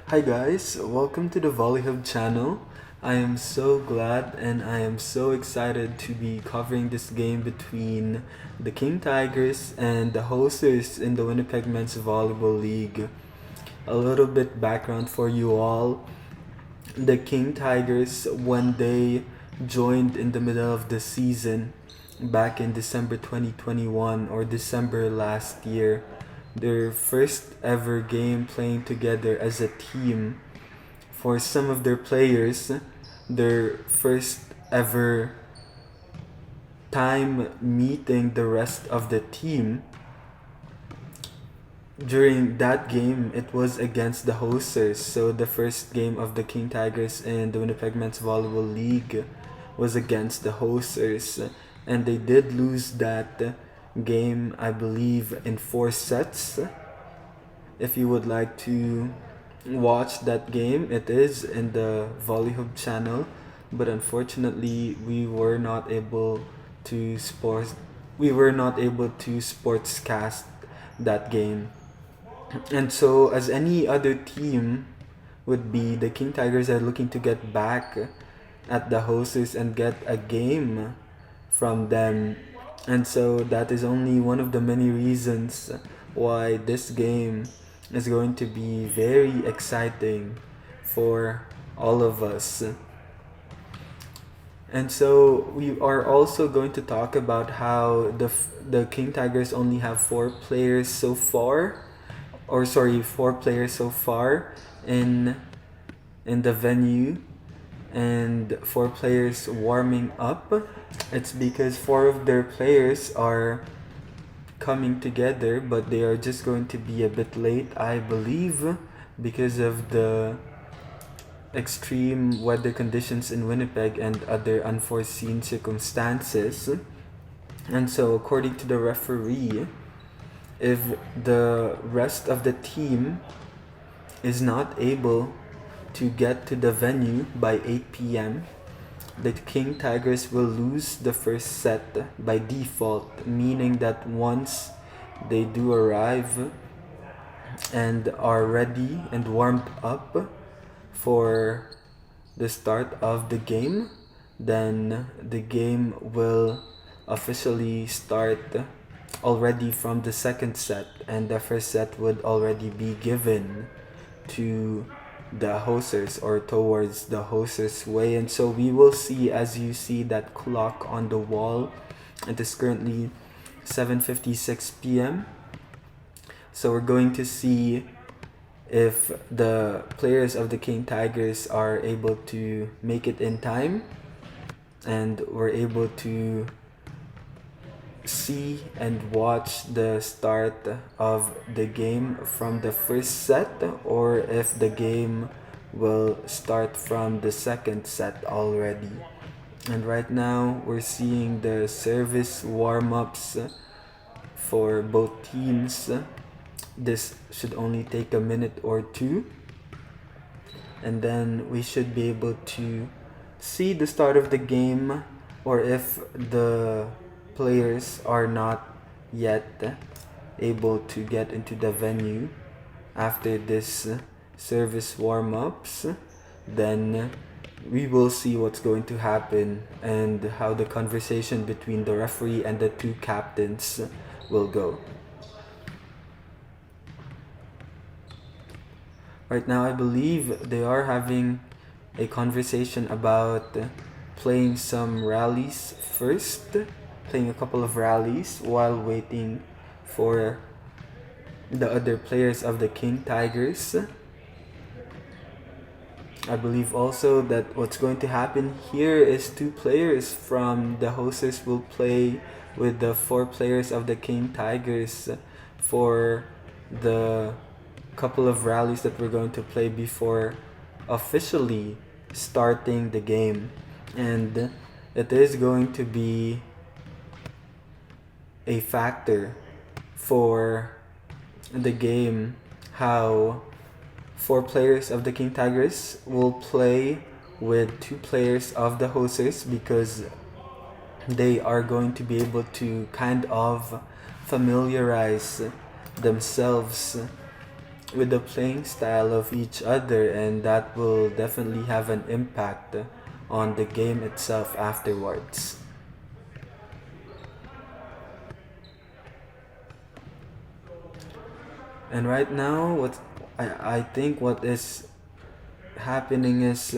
Hi guys, welcome to the Volleyball channel. I am so glad and I am so excited to be covering this game between the King Tigers and the hosters in the Winnipeg Men's Volleyball League. A little bit background for you all. The King Tigers, when they joined in the middle of the season back in December 2021 or December last year, their first ever game playing together as a team. For some of their players, their first ever time meeting the rest of the team. During that game, it was against the hosters. So the first game of the King Tigers in the Winnipeg Men's Volleyball League was against the hosters, and they did lose that game, I believe, in 4 sets. If you would like to watch that game, it is in the Volley Hub channel, but unfortunately we were not able to sportscast that game. And so, as any other team would be, the King Tigers are looking to get back at the hosters and get a game from them. And so that is only one of the many reasons why this game is going to be very exciting for all of us. And so we are also going to talk about how the King Tigers only have 4 players so far, or sorry, 4 players so far in the venue, and 4 players warming up. It's because 4 of their players are coming together, but they are just going to be a bit late, I believe, because of the extreme weather conditions in Winnipeg and other unforeseen circumstances. And so, according to the referee, if the rest of the team is not able to get to the venue by 8 p.m., the King Tigers will lose the first set by default, meaning that once they do arrive and are ready and warmed up for the start of the game, then the game will officially start already from the second set, and the first set would already be given to the hosters or towards the hosters way. And so we will see, as you see that clock on the wall, it is currently 7:56 p.m. So we're going to see if the players of the King Tigers are able to make it in time, and we're able to see and watch the start of the game from the first set, or if the game will start from the second set already. And right now we're seeing the service warm-ups for both teams. This should only take a minute or 2, and then we should be able to see the start of the game, or if the players are not yet able to get into the venue after this service warm-ups, then we will see what's going to happen and how the conversation between the referee and the 2 captains will go. Right now, I believe they are having a conversation about playing some rallies first, playing a couple of rallies while waiting for the other players of the King Tigers. I believe also that what's going to happen here is 2 players from the hosters will play with the 4 players of the King Tigers for the couple of rallies that we're going to play before officially starting the game. And it is going to be a factor for the game how 4 players of the King Tigers will play with 2 players of the hosters, because they are going to be able to kind of familiarize themselves with the playing style of each other, and that will definitely have an impact on the game itself afterwards. And right now, I think what is happening is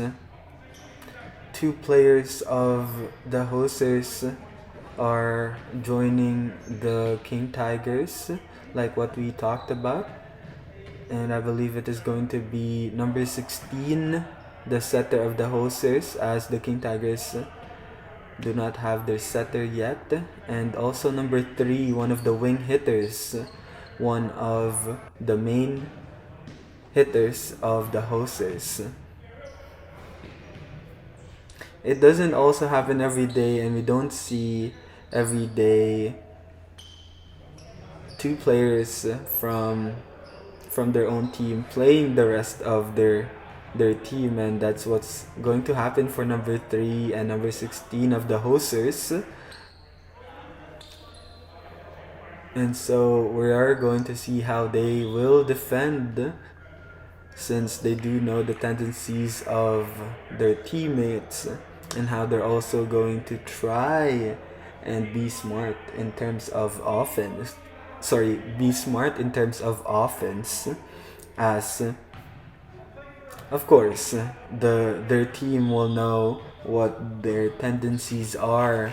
two players of the hosters are joining the King Tigers, like what we talked about. And I believe it is going to be number 16, the setter of the hosters, as the King Tigers do not have their setter yet. And also number 3, one of the wing hitters, one of the main hitters of the hosters. It doesn't also happen every day, and we don't see every day two players from their own team playing the rest of their team, and that's what's going to happen for number 3 and number 16 of the hosters. And so we are going to see how they will defend, since they do know the tendencies of their teammates and how they're also going to try and be smart in terms of offense. Be smart in terms of offense, as of course their team will know what their tendencies are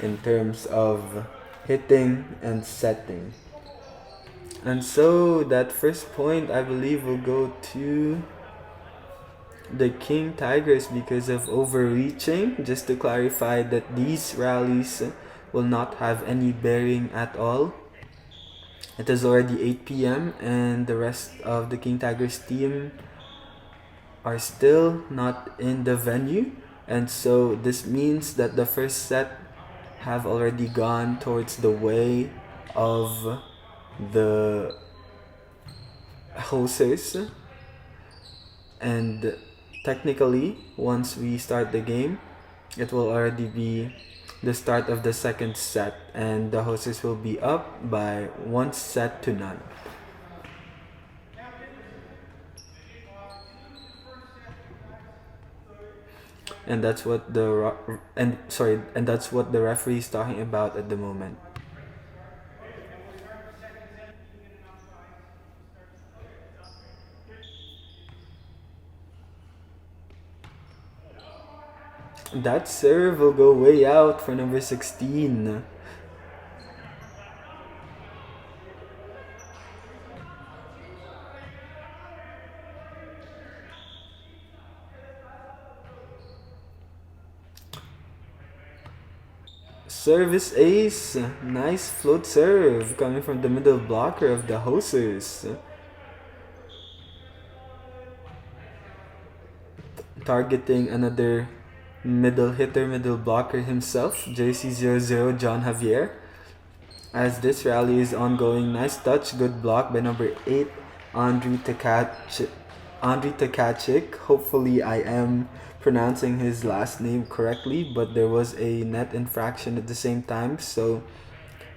in terms of hitting and setting. And so that first point, I believe, will go to the King Tigers because of overreaching. Just to clarify that these rallies will not have any bearing at all. It is already 8 p.m. and the rest of the King Tigers team are still not in the venue. And so this means that the first set have already gone towards the way of the hosters, and technically once we start the game, it will already be the start of the second set, and the hosters will be up by 1-0. And that's what the referee is talking about at the moment. That serve will go way out for number 16. Service ace. Nice float serve coming from the middle blocker of the hosters. Targeting another middle hitter, middle blocker himself, jersey 00 John Javier. As this rally is ongoing, nice touch, good block by number 8, Andriy Tkaczyk. Hopefully I am pronouncing his last name correctly, but there was a net infraction at the same time, so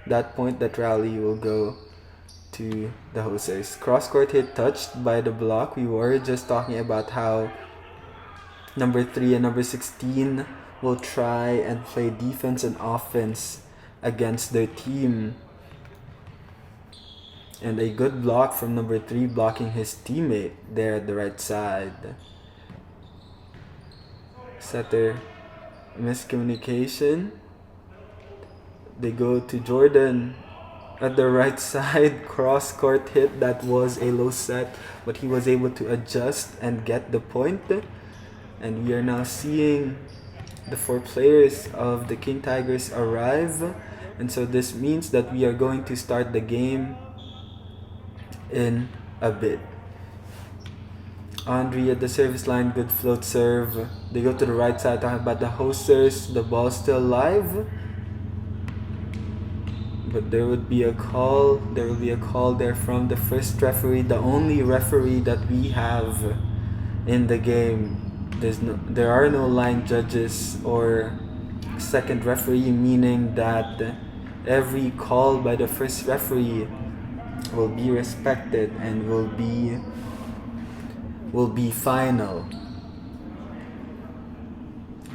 that rally will go to the hosters. Cross court hit touched by the block. We were just talking about how number 3 and number 16 will try and play defense and offense against their team. And a good block from number 3 blocking his teammate there at the right side. Setter miscommunication. They go to Jordan at the right side. Cross court hit. That was a low set, but he was able to adjust and get the point. And we are now seeing the 4 players of the King Tigers arrive. And so this means that we are going to start the game in a bit. Andriy at the service line, good float serve. They go to the right side, talking about the hosters. The ball's still live, but there will be a call there from the first referee, the only referee that we have in the game. There are no line judges or second referee, meaning that every call by the first referee will be respected and will be final.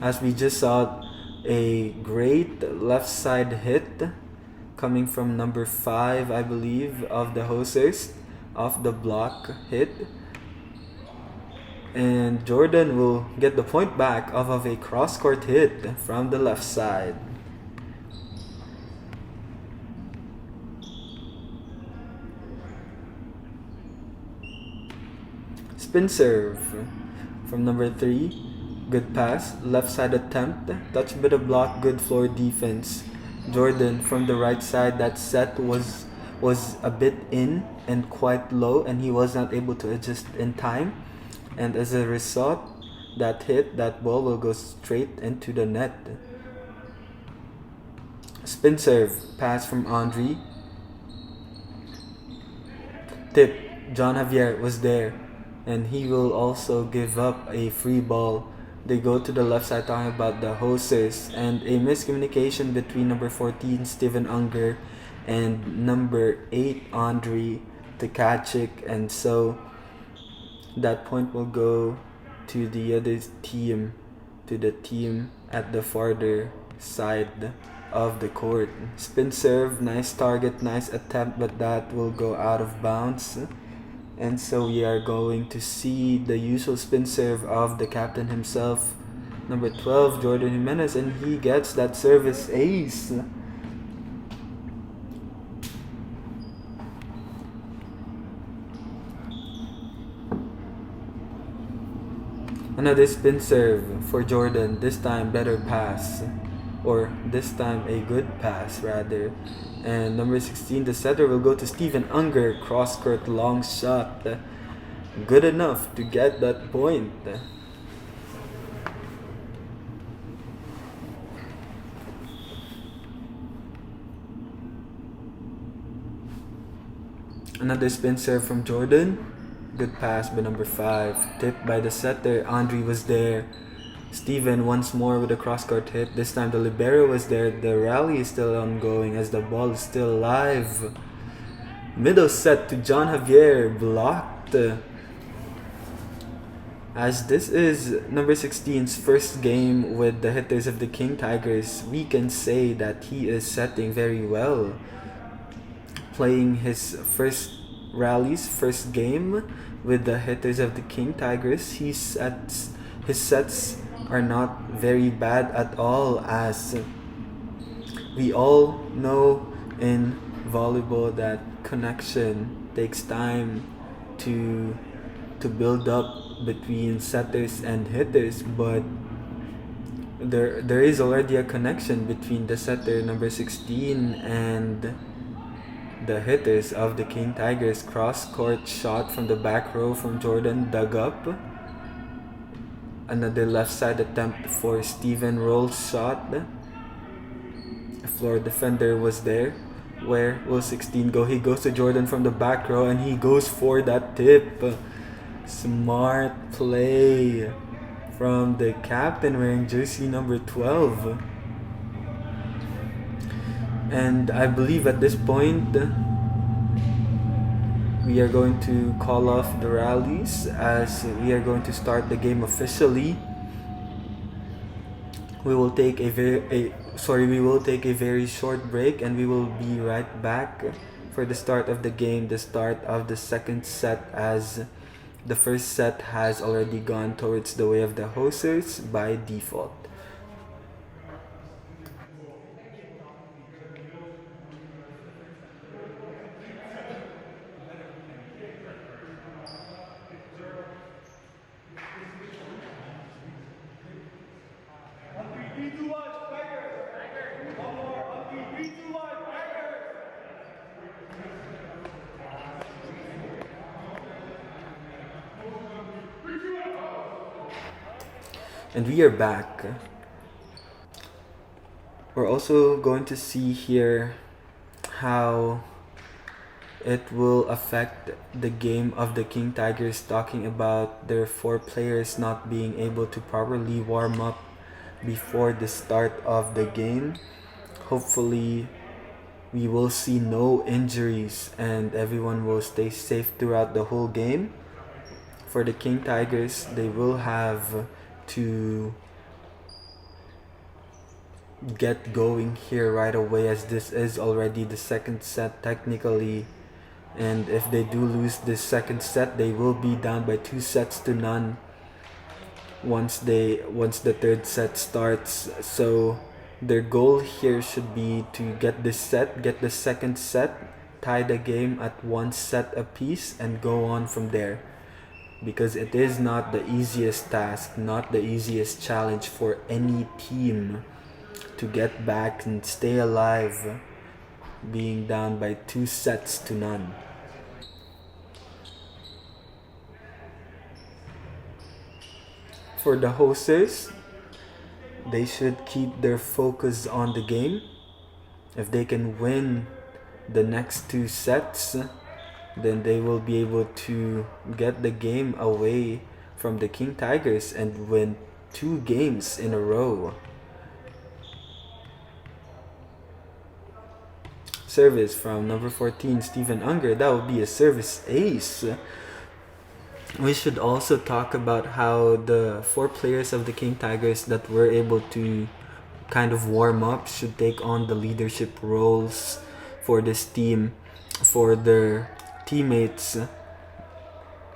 As we just saw, a great left side hit coming from number 5, I believe, of the hosters, off the block hit. And Jordan will get the point back off of a cross-court hit from the left side. Spin serve from number 3. Good pass, left side attempt, touch bit of block, good floor defense. Jordan from the right side, that set was a bit in and quite low, and he was not able to adjust in time. And as a result, that ball will go straight into the net. Spin serve, pass from Andre. Tip, John Javier was there, and he will also give up a free ball. They go to the left side talking about the hosters, and a miscommunication between number 14, Steven Unger, and number 8, Andre Tkachik, and so that point will go to the other team, to the team at the farther side of the court. Spin serve, nice target, nice attempt, but that will go out of bounds. And so we are going to see the usual spin serve of the captain himself, number 12, Jordan Jimenez, and he gets that service ace. Another spin serve for Jordan, this time better pass, or this time a good pass rather. And number 16, the setter, will go to Steven Unger, cross court long shot, good enough to get that point. Another spin serve from Jordan. Good pass by number 5. Tipped by the setter. Andre was there. Steven once more with a cross-court hit. This time the libero was there. The rally is still ongoing as the ball is still alive. Middle set to John Javier. Blocked. As this is number 16's first game with the hitters of the King Tigers, we can say that he is setting very well. Playing his first game with the hitters of the King Tigers, his sets are not very bad at all, as we all know in volleyball that connection takes time to build up between setters and hitters, but there is already a connection between the setter number 16 and the hitters of the King Tigers. Cross-court shot from the back row from Jordan, dug up. Another left side attempt for Steven, roll shot. A floor defender was there. Where will 16 go? He goes to Jordan from the back row and he goes for that tip. Smart play from the captain wearing jersey number 12. And I believe at this point we are going to call off the rallies as we are going to start the game officially. We will take a very short break, and we will be right back for the start of the game, the start of the second set, as the first set has already gone towards the way of the hosters by default. And we are back. We're also going to see here how it will affect the game of the King Tigers, talking about their 4 players not being able to properly warm up before the start of the game. Hopefully we will see no injuries and everyone will stay safe throughout the whole game. For the King Tigers, they will have to get going here right away, as this is already the second set technically, and if they do lose this second set, they will be down by 2-0 once the third set starts. So their goal here should be to get the second set, tie the game at 1 set apiece, and go on from there, because it is not the easiest task, not the easiest challenge for any team to get back and stay alive being down by 2-0. For the hosters, they should keep their focus on the game. If they can win the next 2 sets, then they will be able to get the game away from the King Tigers and win 2 games in a row. Service from number 14, Steven Unger. That would be a service ace. We should also talk about how the 4 players of the King Tigers that were able to kind of warm up should take on the leadership roles for this team, for their teammates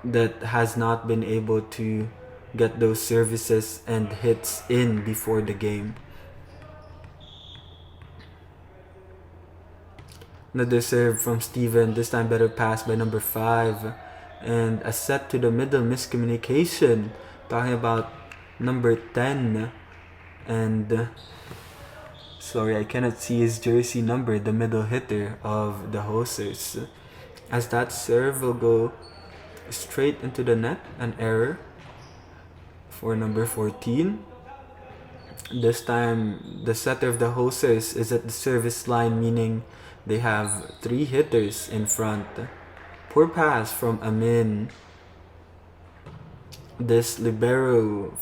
that has not been able to get those services and hits in before the game. Another serve from Steven, this time better pass by number 5. And a set to the middle, miscommunication. Talking about number 10. And sorry, I cannot see his jersey number, the middle hitter of the hosters. As that serve will go straight into the net, an error for number 14. This time, the setter of the hosters is at the service line, meaning they have 3 hitters in front. Poor pass from Amin. This libero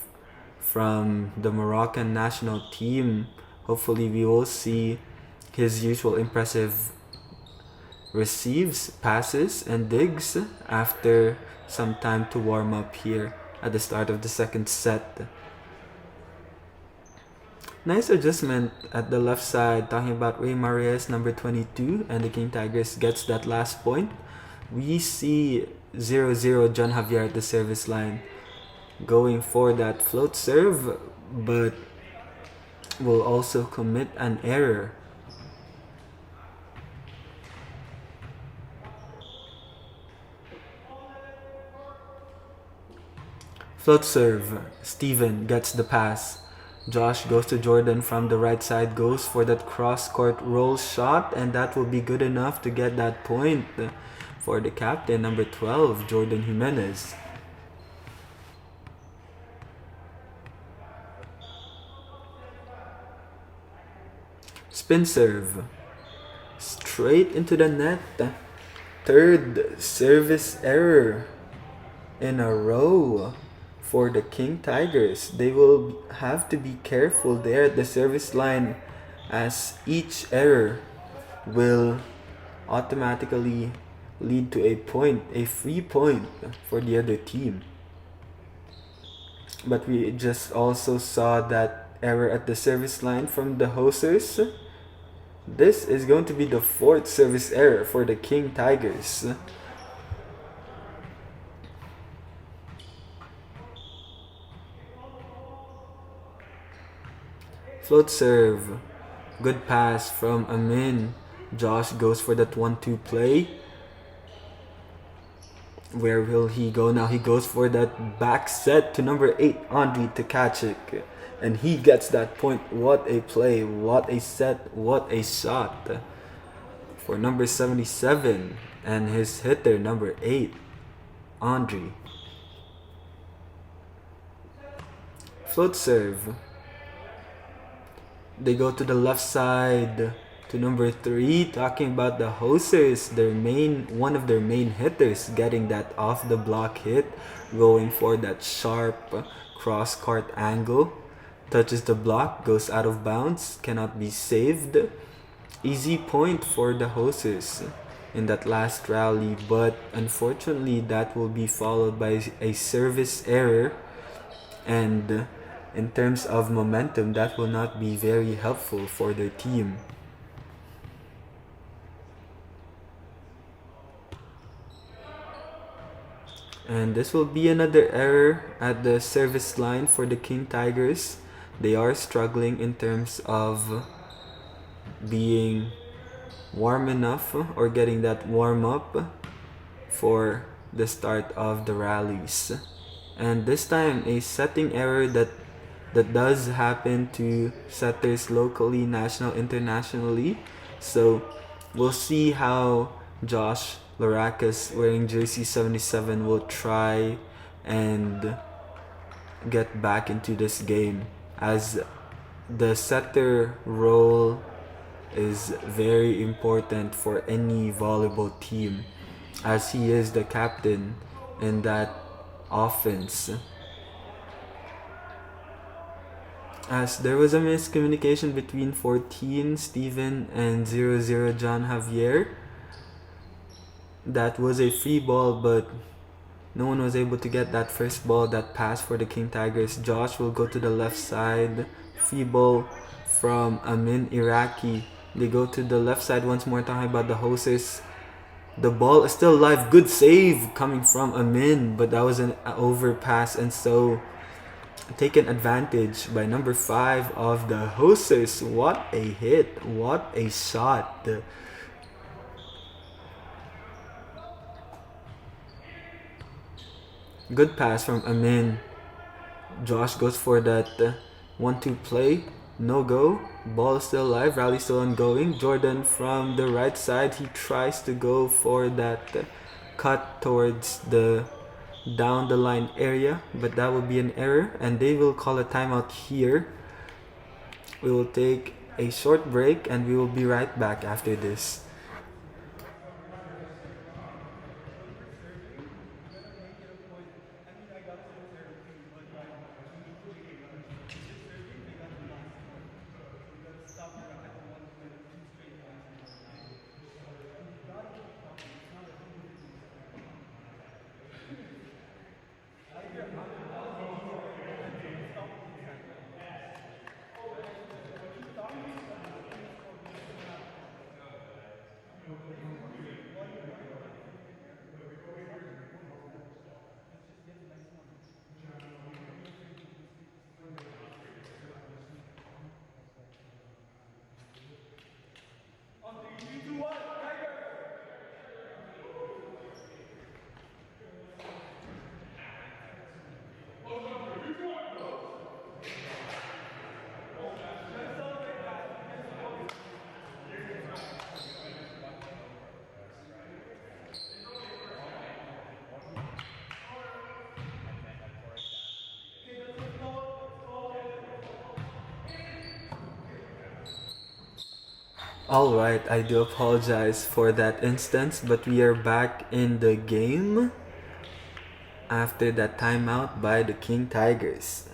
from the Moroccan national team, hopefully we will see his usual impressive receives, passes, and digs after some time to warm up here at the start of the second set. Nice adjustment at the left side, talking about Ray Marias, number 22, and the King Tigers gets that last point. We see 0-0 John Javier at the service line going for that float serve, but will also commit an error. Float serve, Steven gets the pass. Josh goes to Jordan from the right side, goes for that cross-court roll shot, and that will be good enough to get that point for the captain, number 12, Jordan Jimenez. Spin serve, straight into the net. Third service error in a row for the King Tigers. They will have to be careful there at the service line, as each error will automatically lead to a point, a free point for the other team. But we just also saw that error at the service line from the hosters. This is going to be the 4th service error for the King Tigers. Float serve, good pass from Amin. Josh goes for that 1-2 play. Where will he go now? He goes for that back set to number 8, Andriy Tkachuk. And he gets that point. What a play, what a set, what a shot for number 77 and his hitter, number 8, Andriy. Float serve. They go to the left side to number 3, talking about the hosters, one of their main hitters getting that off the block hit, going for that sharp cross court angle, touches the block, goes out of bounds, cannot be saved. easy point for the hosts in that last rally, but unfortunately that will be followed by a service error, and in terms of momentum that will not be very helpful for their team. And this will be another error at the service line for the King Tigers. They are struggling in terms of being warm enough or getting that warm up for the start of the rallies. And this time a setting error that does happen to setters locally, national, internationally. So we'll see how Josh Laracus wearing jersey 77 will try and get back into this game, as the setter role is very important for any volleyball team, as he is the captain in that offense. As there was a miscommunication between 14 Steven and 00 John Javier. That was a free ball, but no one was able to get that first ball, that pass for the King Tigers. Josh will go to the left side. Free ball from Amin Iraqi. They go to the left side once more, talking about the hosts. The ball is still alive. Good save coming from Amin, but that was an overpass, and so taken advantage by number 5 of the hosts. What a hit. What a shot. Good pass from Amin. Josh goes for that 1-2 play. No go. Ball is still alive. Rally still ongoing. Jordan from the right side. He tries to go for that cut towards the down the line area, but that will be an error, and they will call a timeout here. We will take a short break and we will be right back after this. Alright, I do apologize for that instance, but we are back in the game after that timeout by the King Tigers.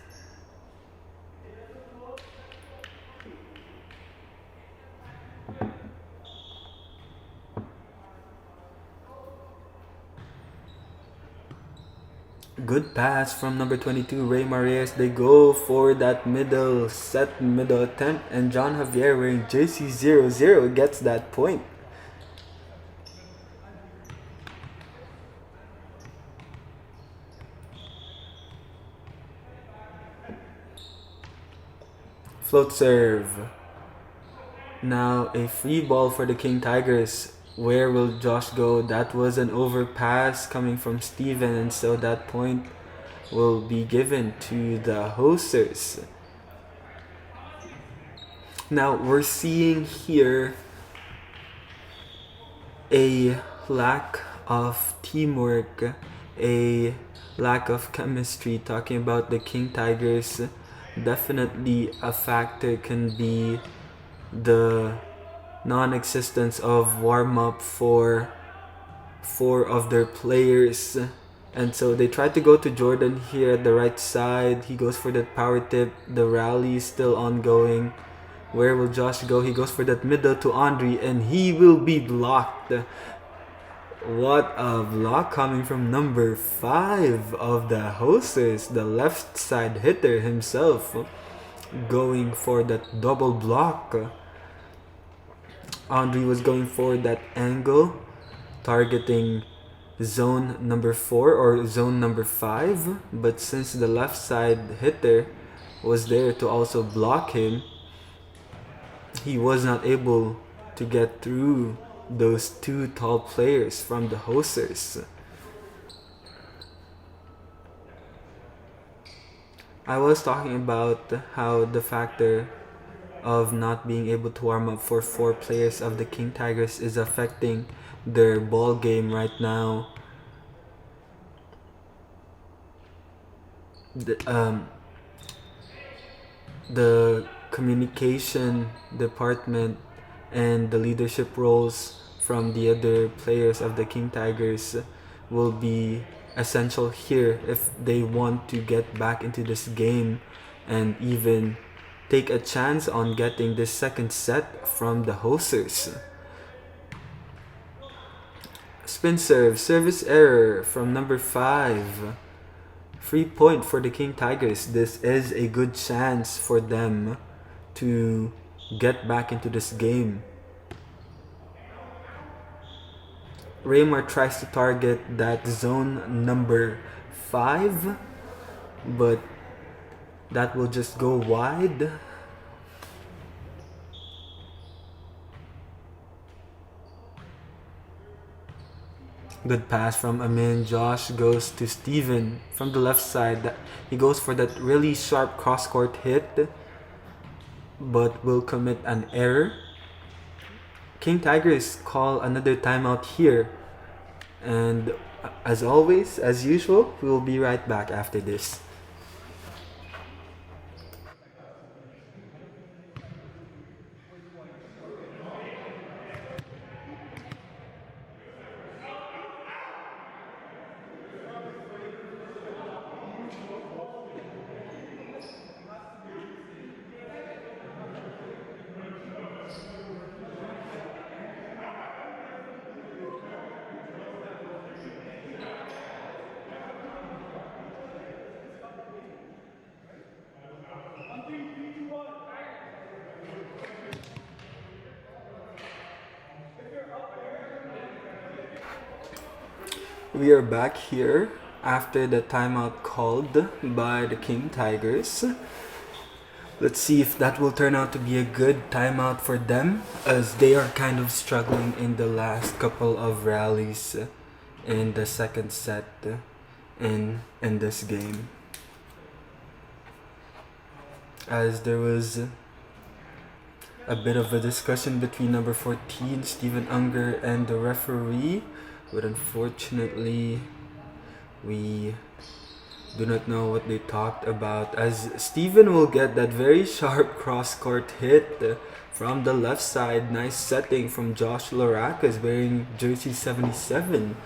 Good pass from number 22, Ray Marias. They go for that middle attempt, and John Javier wearing jersey 00 gets that point. Float serve. Now a free ball for the King Tigers. Where will Josh go? That was an overpass coming from Steven, and so that point will be given to the hosters. Now we're seeing here a lack of teamwork, a lack of chemistry. Talking about the King Tigers, definitely a factor can be the non-existence of warm-up for 4 of their players, and so they try to go to Jordan here at the right side. He goes for that power tip. The rally is still ongoing. Where will Josh go? He goes for that middle to Andre, and he will be blocked. What a block coming from number 5 of the hostess, the left side hitter himself, going for that double block. Andre was going for that angle, targeting zone number 4 or zone number 5, but since the left side hitter was there to also block him, he was not able to get through those two tall players from the hosters. I was talking about how the factor of not being able to warm up for 4 players of the King Tigers is affecting their ball game right now. The communication department and the leadership roles from the other players of the King Tigers will be essential here if they want to get back into this game and even take a chance on getting this second set from the hosters. Spin serve, service error from number 5. Free point for the King Tigers. This is a good chance for them to get back into this game. Raymar tries to target that zone number 5, but that will just go wide. Good pass from Amin. Josh goes to Steven from the left side. He goes for that really sharp cross-court hit, but will commit an error. King Tigers call another timeout here. And as always, as usual, we will be right back after this. We are back here after the timeout called by the King Tigers. Let's see if that will turn out to be a good timeout for them, as they are kind of struggling in the last couple of rallies in the second set in this game. As there was a bit of a discussion between number 14, Steven Unger, and the referee, but unfortunately we do not know what they talked about, as Steven will get that very sharp cross-court hit from the left side. Nice setting from Josh Laracas wearing jersey 77,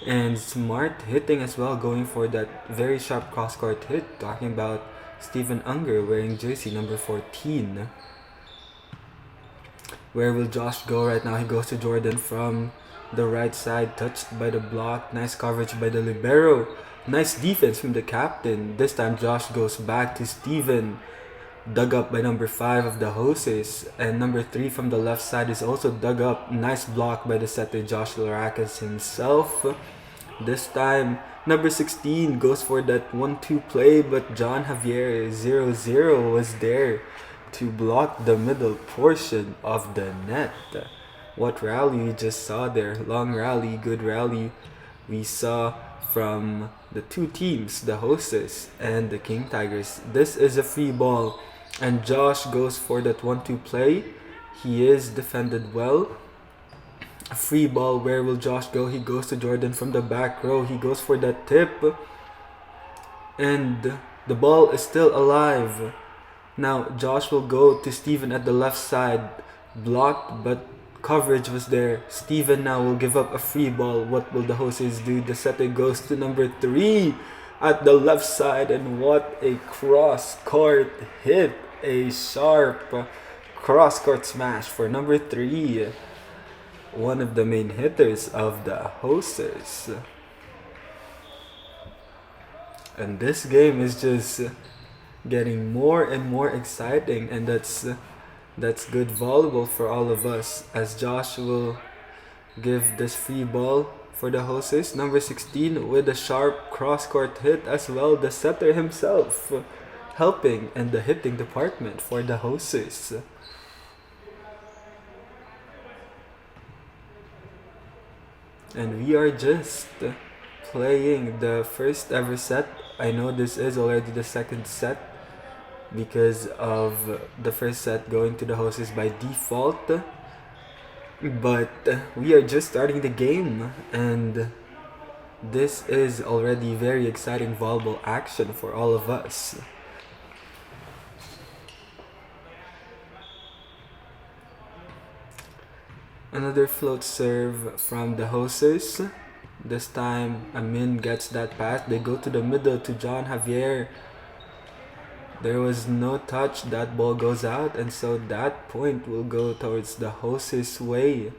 and smart hitting as well, going for that very sharp cross-court hit. Talking about Steven Unger wearing jersey number 14. Where will Josh go right now? He goes to Jordan from the right side, touched by the block. Nice coverage by the libero. Nice defense from the captain. This time Josh goes back to Steven, dug up by number 5 of the hostess, and number 3 from the left side is also dug up. Nice block by the setter Josh Laracas himself. This time number 16 goes for that 1-2 play, but John Javier 0-0 was there to block the middle portion of the net. What rally we just saw there. Long rally, good rally we saw from the two teams, the hostess and the King Tigers. This is a free ball, and Josh goes for that 1-2 play. He is defended well. A free ball. Where will Josh go? He goes to Jordan from the back row. He goes for that tip, and the ball is still alive. Now Josh will go to Steven at the left side. Blocked, but coverage was there. Steven now will give up a free ball. What will the hostess do? The setter goes to number 3 at the left side, and what a cross-court hit. A sharp cross-court smash for number 3. One of the main hitters of the hosters. And this game is just getting more and more exciting, and that's good volleyball for all of us, as Josh will give this free ball for the hostess. Number 16 with a sharp cross-court hit as well, the setter himself helping in the hitting department for the hostess. And we are just playing the first ever set. I know this is already the second set because of the first set going to the hostess by default. But we are just starting the game, and this is already very exciting volleyball action for all of us. Another float serve from the hostess. This time Amin gets that pass. They go to the middle to John Javier. There was no touch. That ball goes out, and so that point will go towards the hostess way.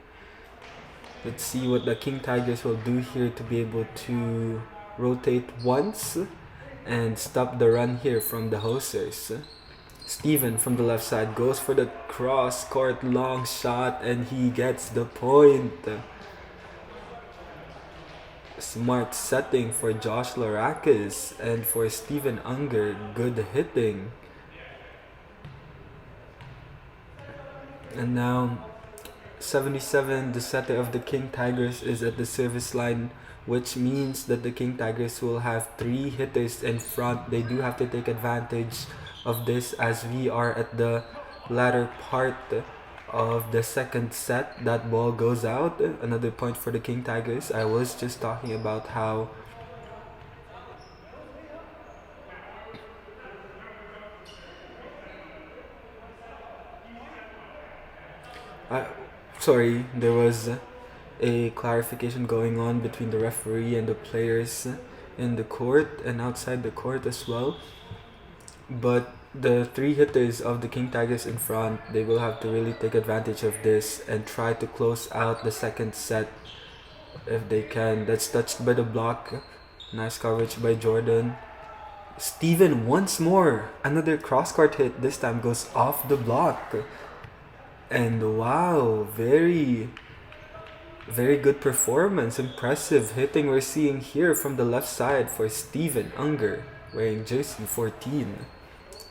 Let's see what the King Tigers will do here to be able to rotate once and stop the run here from the hostess. Steven from the left side goes for the cross-court long shot, and he gets the point. Smart setting for Josh Larakis, and for Steven Unger, good hitting. And now 77, the setter of the King Tigers, is at the service line, which means that the King Tigers will have 3 hitters in front. They do have to take advantage of this, as we are at the latter part of the second set. That ball goes out. Another point for the King Tigers. I was just talking about how there was a clarification going on between the referee and the players in the court and outside the court as well. But the 3 hitters of the King Tigers in front, they will have to really take advantage of this and try to close out the second set if they can. That's touched by the block. Nice coverage by Jordan. Steven once more. Another cross-court hit. This time goes off the block. And wow, very good performance. Impressive hitting we're seeing here from the left side for Steven Unger, wearing jersey 14.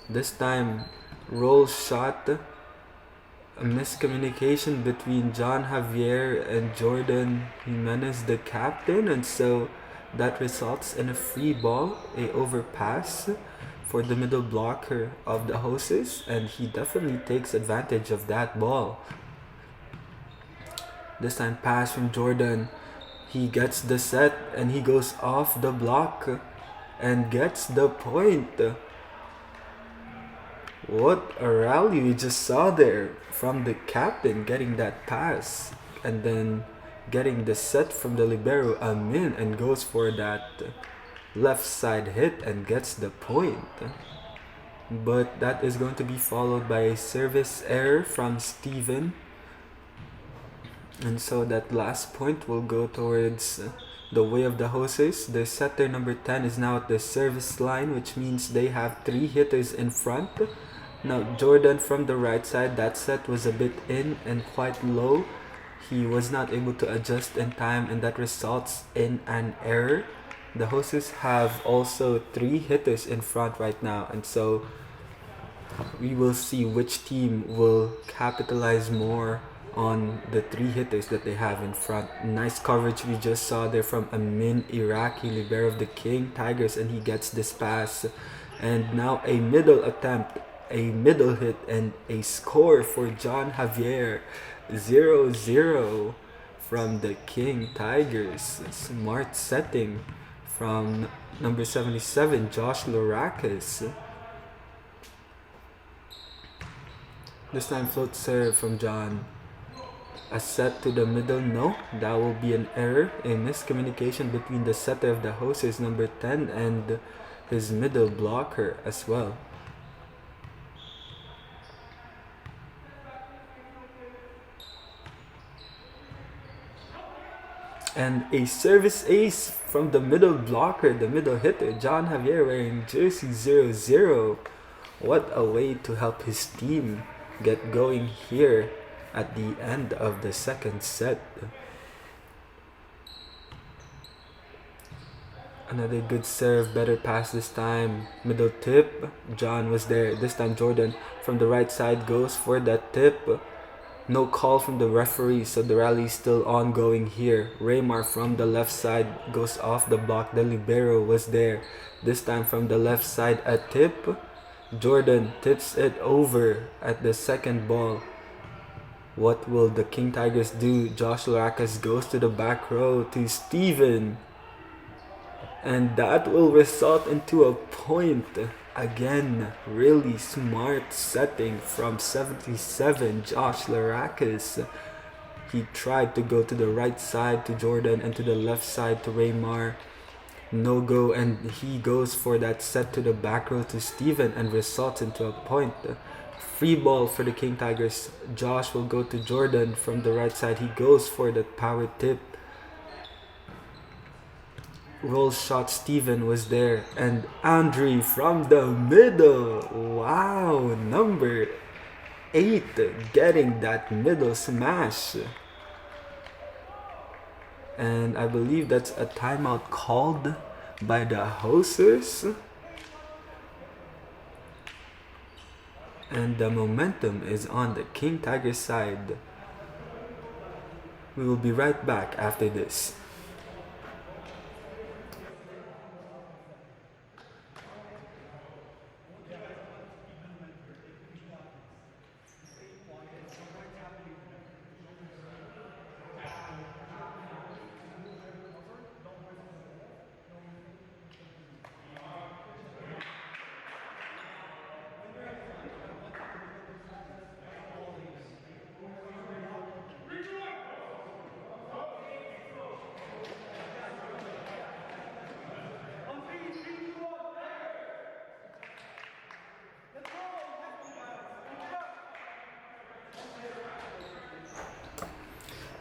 This time, roll shot. A miscommunication between John Javier and Jordan Jimenez, the captain, and so that results in a free ball, a overpass for the middle blocker of the hostess, and he definitely takes advantage of that ball. This time pass from Jordan. He gets the set and he goes off the block and gets the point. What a rally we just saw there from the captain, getting that pass and then getting the set from the libero Amin, and goes for that left side hit and gets the point. But that is going to be followed by a service error from Steven, and so that last point will go towards the way of the hostess. The setter number 10 is now at the service line, which means they have 3 hitters in front. Now Jordan from the right side, that set was a bit in and quite low. He was not able to adjust in time, and that results in an error. The hostess have also 3 hitters in front right now, and so we will see which team will capitalize more on the 3 hitters that they have in front. Nice coverage we just saw there from Amin Iraqi, libero of the King Tigers, and he gets this pass. And now a middle attempt, a middle hit, and a score for John Javier. 0-0 from the King Tigers. Smart setting from number 77, Josh Larakis. This time float serve from John. A set to the middle, no, that will be an error. A miscommunication between the setter of the hostess number 10 and his middle blocker as well. And a service ace from the middle blocker, the middle hitter, John Javier wearing jersey 00. What a way to help his team get going here at the end of the second set. Another good serve, better pass this time. Middle tip. John was there. This time Jordan from the right side goes for that tip. No call from the referee, so the rally is still ongoing here. Raymar from the left side goes off the block. The libero was there. This time from the left side, a tip. Jordan tips it over at the second ball. What will the King Tigers do? Josh Laracas goes to the back row to Steven. And that will result into a point. Again, really smart setting from 77, Josh Laracas. He tried to go to the right side to Jordan and to the left side to Raymar. No go, and he goes for that set to the back row to Steven and results into a point. Free ball for the King Tigers. Josh will go to Jordan from the right side. He goes for that power tip. Roll shot, Steven was there, and Andre from the middle. Wow, number 8 getting that middle smash. And I believe that's a timeout called by the hosters. And the momentum is on the King Tigers side. We will be right back after this.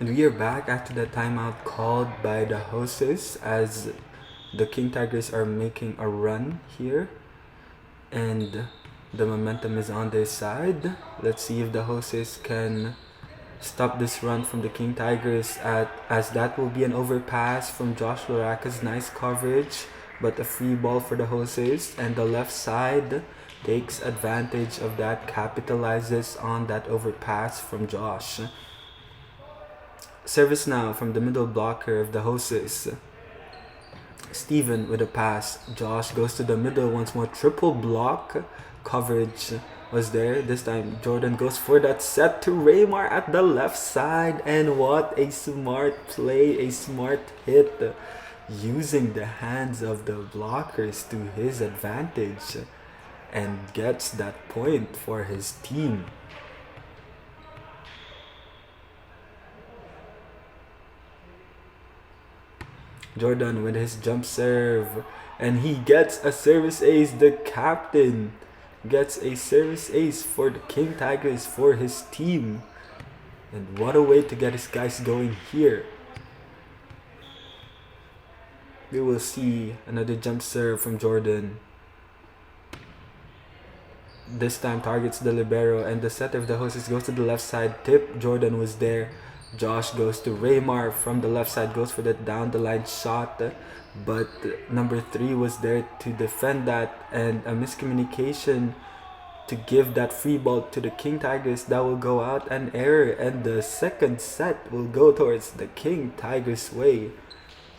And we are back after the timeout called by the hostess as the King Tigers are making a run here. And the momentum is on their side. Let's see if the hostess can stop this run from the King Tigers as that will be an overpass from Josh Laracas. Nice coverage, but a free ball for the hostess. And the left side takes advantage of that, capitalizes on that overpass from Josh. Service now from the middle blocker of the hostess. Steven with a pass. Josh goes to the middle once more. Triple block coverage was there. This time Jordan goes for that set to Raymar at the left side. And what a smart play, a smart hit. Using the hands of the blockers to his advantage. And gets that point for his team. Jordan with his jump serve, and he gets a service ace. The captain gets a service ace for the King Tigers for his team. And what a way to get his guys going here. We will see another jump serve from Jordan. This time targets the libero, and the setter of the hostess goes to the left side. Tip, Jordan was there. Josh goes to Raymar from the left side, goes for that down the line shot, but number 3 was there to defend that, and a miscommunication to give that free ball to the King Tigers. That will go out, an error, and the second set will go towards the King Tigers way.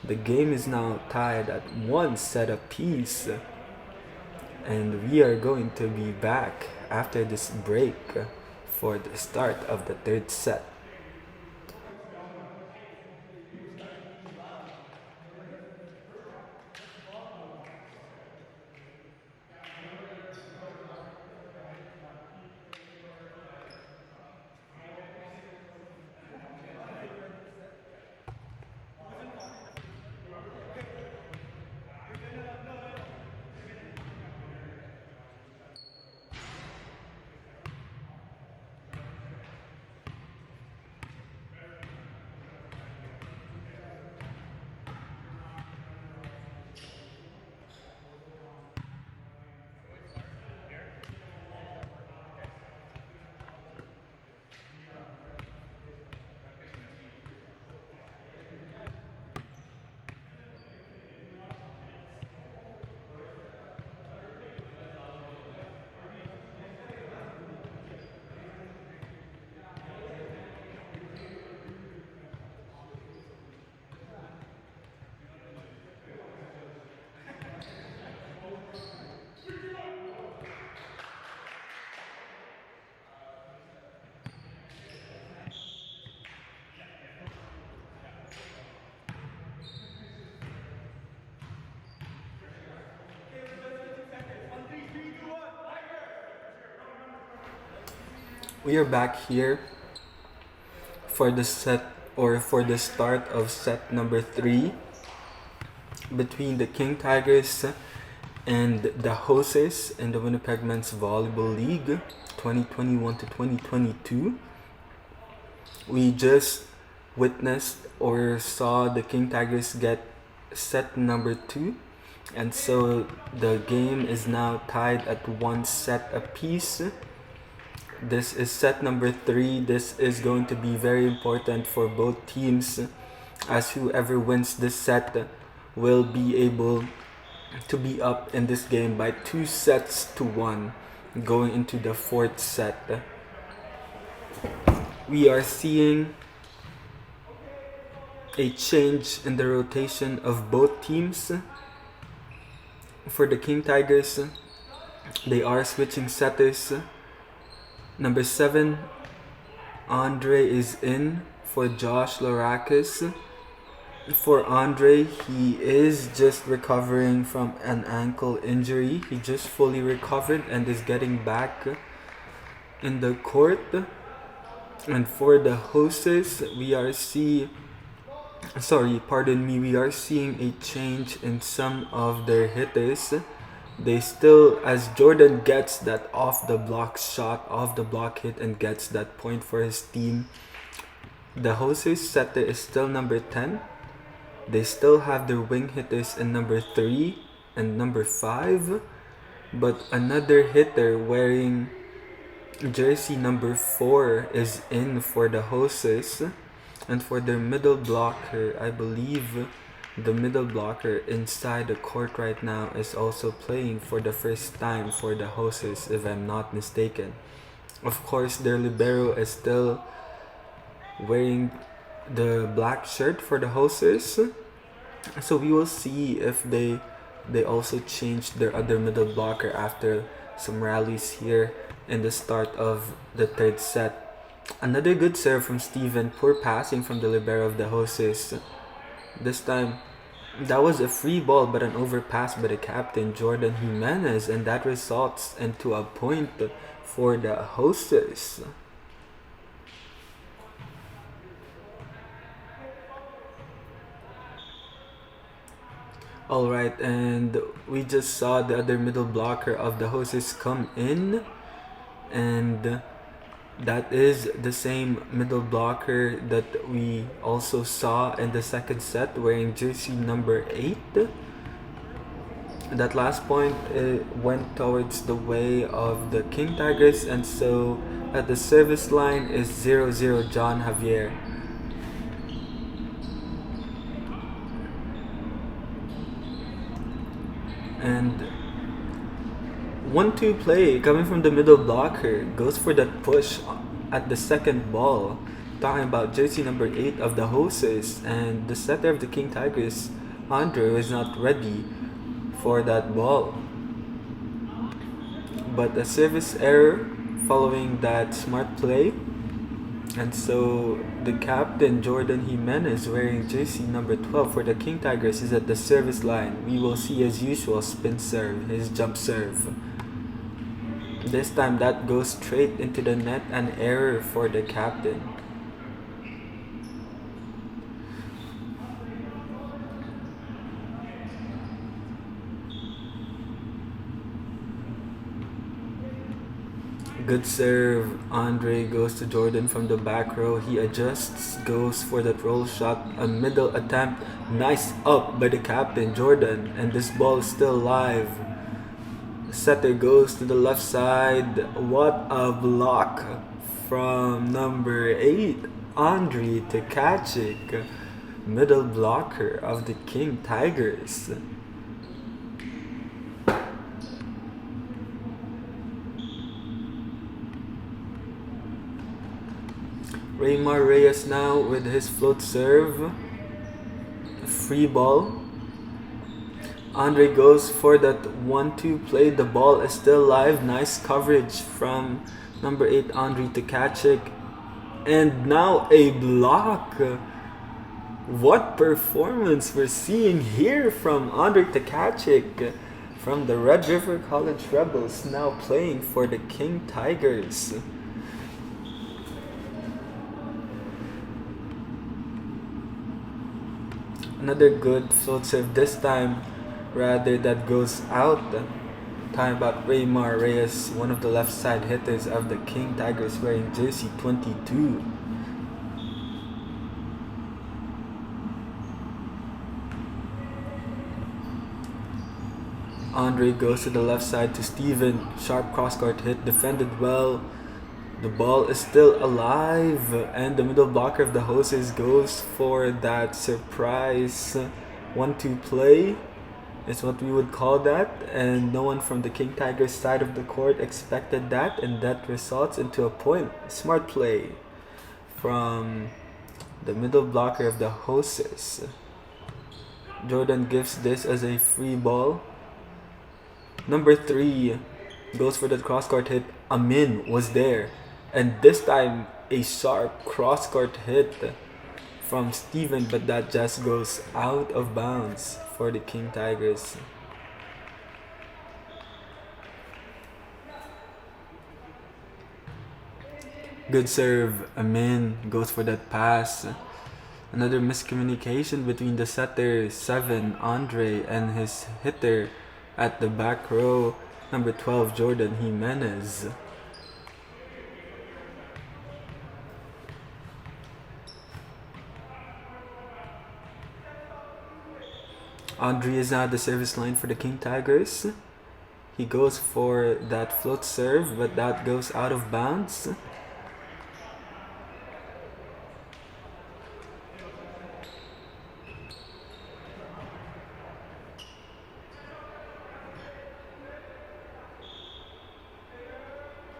The game is now tied at 1 set apiece, and we are going to be back after this break for the start of the third set. We are back here for the start of set number 3 between the King Tigers and the hosts in the Winnipeg Men's Volleyball League 2021 to 2022. We just witnessed or saw the King Tigers get set number 2, and so the game is now tied at 1 set apiece. This is set number 3. This is going to be very important for both teams, as whoever wins this set will be able to be up in this game by 2 sets to 1 going into the 4th set. We are seeing a change in the rotation of both teams. For the King Tigers, they are switching setters. Number 7, Andre is in for Josh Lorakis. For Andre, he is just recovering from an ankle injury. He just fully recovered and is getting back in the court. And for the hosts, we are seeing a change in some of their hitters. They still, as Jordan gets that off the block hit and gets that point for his team, the hosts setter is still number 10. They still have their wing hitters in number 3 and number 5, but another hitter wearing jersey number 4 is in for the hosts. And for their middle blocker, I believe the middle blocker inside the court right now is also playing for the first time for the hosts, if I'm not mistaken. Of course, their libero is still wearing the black shirt for the hosts. So we will see if they also changed their other middle blocker after some rallies here in the start of the 3rd set. Another good serve from Steven. Poor passing from the libero of the hosts. This time, that was a free ball but an overpass by the captain, Jordan Jimenez, and that results into a point for the hosts. Alright, and we just saw the other middle blocker of the hosts come in, and that is the same middle blocker that we also saw in the 2nd set wearing jersey number 8. That last point went towards the way of the King Tigers, and so at the service line is 0-0 John Javier. And 1-2 play coming from the middle blocker, goes for that push at the 2nd ball. Talking about jersey number 8 of the hosts, and the setter of the King Tigers, Andre, is not ready for that ball. But a service error following that smart play. And so the captain, Jordan Jimenez, wearing jersey number 12 for the King Tigers, is at the service line. We will see, as usual, spin serve, his jump serve. This time that goes straight into the net, an error for the captain. Good serve. Andre goes to Jordan from the back row. He adjusts, goes for that roll shot, a middle attempt. Nice up by the captain, Jordan, and this ball is still live. Setter goes to the left side. What a block from number 8, Andre Tkaczyk, middle blocker of the King Tigers. Raymar Reyes now with his float serve. Free ball. Andre goes for that 1-2 play. The ball is still live. Nice coverage from number 8, Andre Tkaczyk. And now a block. What performance we're seeing here from Andre Tkaczyk from the Red River College Rebels, now playing for the King Tigers. Another good float serve this time, rather that goes out. Time about Raymar Reyes, one of the left side hitters of the King Tigers wearing jersey 22. Andre goes to the left side to Steven. Sharp cross-court hit, defended well. The ball is still alive, and the middle blocker of the Hoses goes for that surprise 1-2 play. Is what we would call that, and no one from the King Tigers side of the court expected that, and that results into a point. Smart play from the middle blocker of the Hoses. Jordan gives this as a free ball. Number 3 goes for the cross-court hit. Amin was there, and this time a sharp cross-court hit from Steven, but that just goes out of bounds for the King Tigers. Good serve. Amin goes for that pass. Another miscommunication between the setter 7 Andre and his hitter at the back row, number 12 Jordan Jimenez. Andre is now at the service line for the King Tigers. He goes for that float serve, but that goes out of bounds.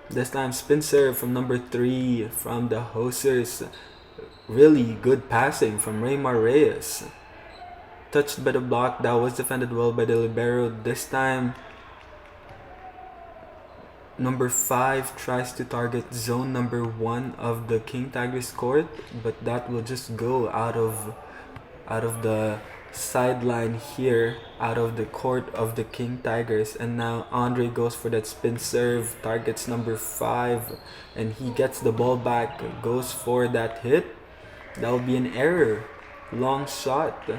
This time spin serve from number 3 from the Hosers. Really good passing from Raymar Reyes. Touched by the block, that was defended well by the libero. This time number 5 tries to target zone number 1 of the King Tigers court, but that will just go out of the sideline here, out of the court of the King Tigers. And now Andre goes for that spin serve, targets number 5, and he gets the ball back, goes for that hit. That will be an error. Long shot.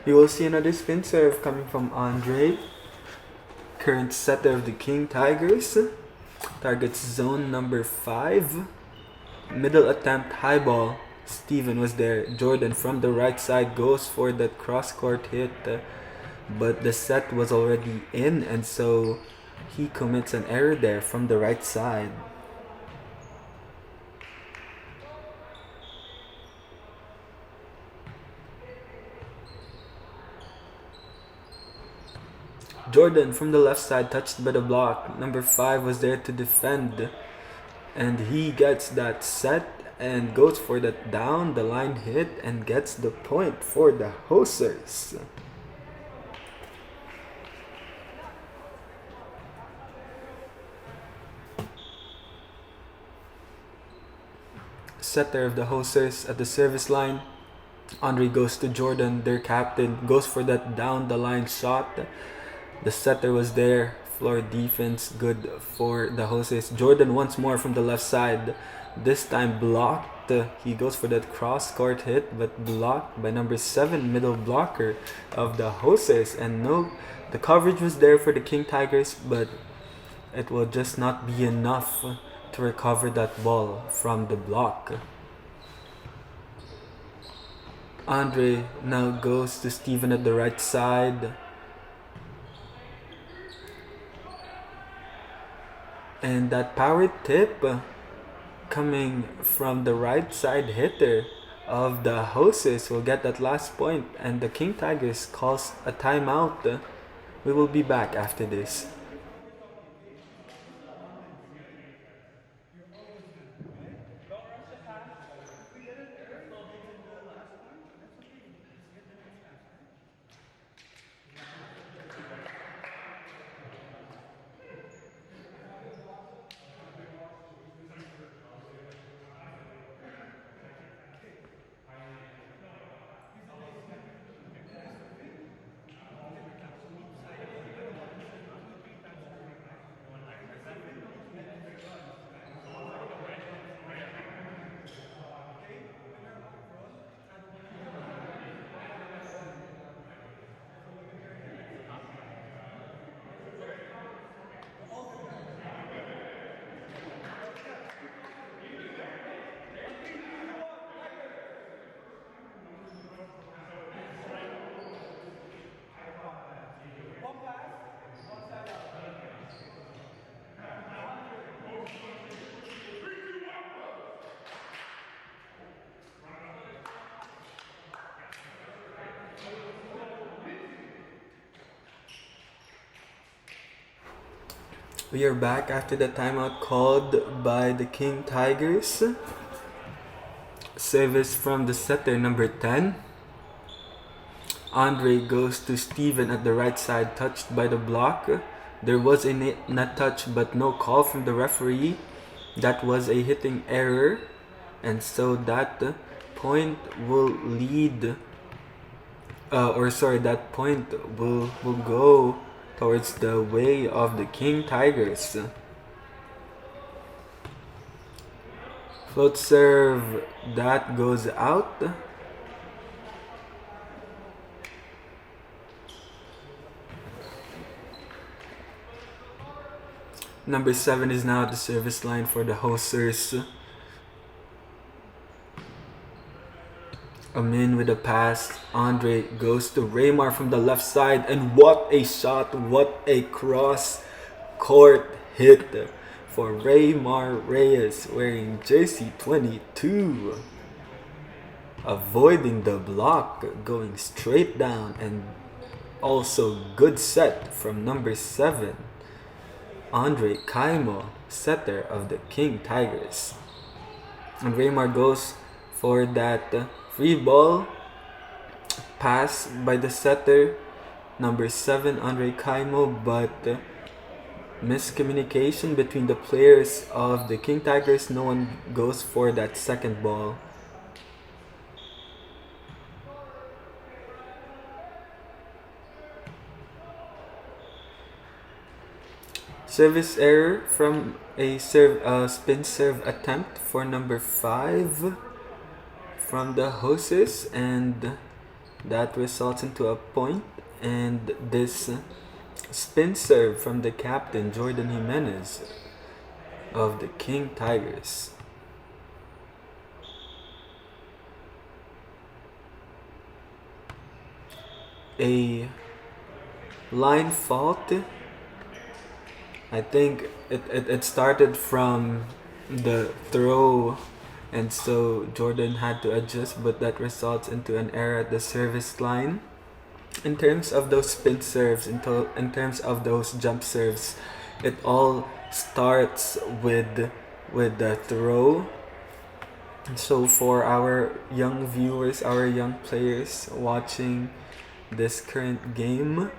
We will see another spin serve coming from Andre, current setter of the King Tigers. Targets zone number 5. Middle attempt, high ball. Steven was there. Jordan from the right side goes for that cross-court hit, but the set was already in, and so he commits an error there from the right side. Jordan from the left side, touched by the block. Number 5 was there to defend, and he gets that set and goes for that down the line hit and gets the point for the Hosers. Setter of the Hosers at the service line. Andre goes to Jordan, their captain, goes for that down the line shot. The setter was there. Floor defense good for the Hosers. Jordan once more from the left side. This time blocked. He goes for that cross-court hit, but blocked by number 7 middle blocker of the Hosers. And no, the coverage was there for the King Tigers, but it will just not be enough to recover that ball from the block. Andre now goes to Steven at the right side. And that power tip coming from the right side hitter of the Hosers will get that last point, and the King Tigers calls a timeout. We will be back after this. We are back after the timeout called by the King Tigers. Service from the setter, number 10. Andre goes to Steven at the right side, touched by the block. There was a net touch, but no call from the referee. That was a hitting error, and so that point will lead, that point will go towards the way of the King Tigers. Float serve, that goes out. Number 7 is now at the service line for the hosters. Amin with a pass. Andre goes to Raymar from the left side, and what a shot, what a cross court hit for Raymar Reyes wearing jersey 22. Avoiding the block, going straight down, and also good set from number 7. Andre Kaimo, setter of the King Tigers. And Raymar goes for that free ball pass by the setter, number 7, Andre Kaimo, but miscommunication between the players of the King Tigers. No one goes for that second ball. Service error from a spin serve attempt for number 5 from the hostess, and that results into a point. And this spin serve from the captain, Jordan Jimenez of the King Tigers. A line fault. I think it started from the throw, and so Jordan had to adjust, but that results into an error at the service line. In terms of those spin serves, in terms of those jump serves, it all starts with the throw. So for our young viewers, our young players watching this current game,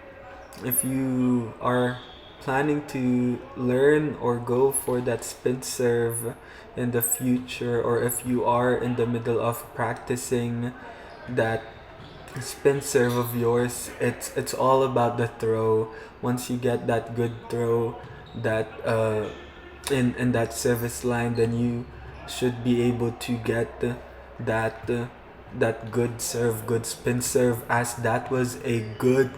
if you are planning to learn or go for that spin serve in the future, or if you are in the middle of practicing that spin serve of yours, it's all about the throw. Once you get that good throw, that in that service line, then you should be able to get that good serve, good spin serve, as that was a good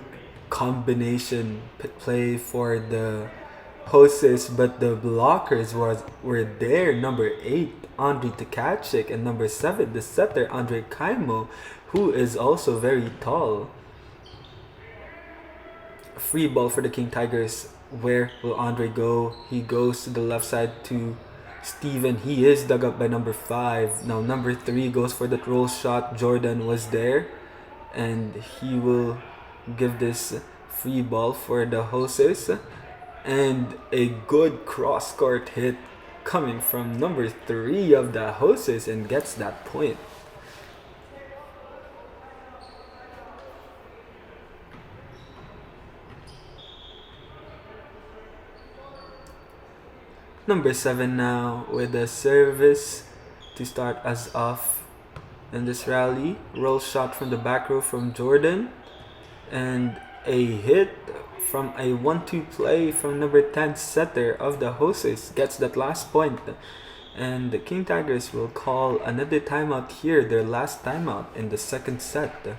combination play for the hostess, but the blockers were there. Number 8, Andre Tkachuk, and number 7, the setter, Andre Kaimo, who is also very tall. Free ball for the King Tigers. Where will Andre go? He goes to the left side to Steven. He is dug up by number 5. Now number 3 goes for that roll shot. Jordan was there, and he will give this free ball for the hostess, and a good cross court hit coming from number 3 of the hostess, and gets that point. Number 7 now with a service to start us off in this rally. Roll shot from the back row from Jordan, and a hit from a 1-2 play from number 10, setter of the hostess, gets that last point. And the King Tigers will call another timeout here, their last timeout in the second set.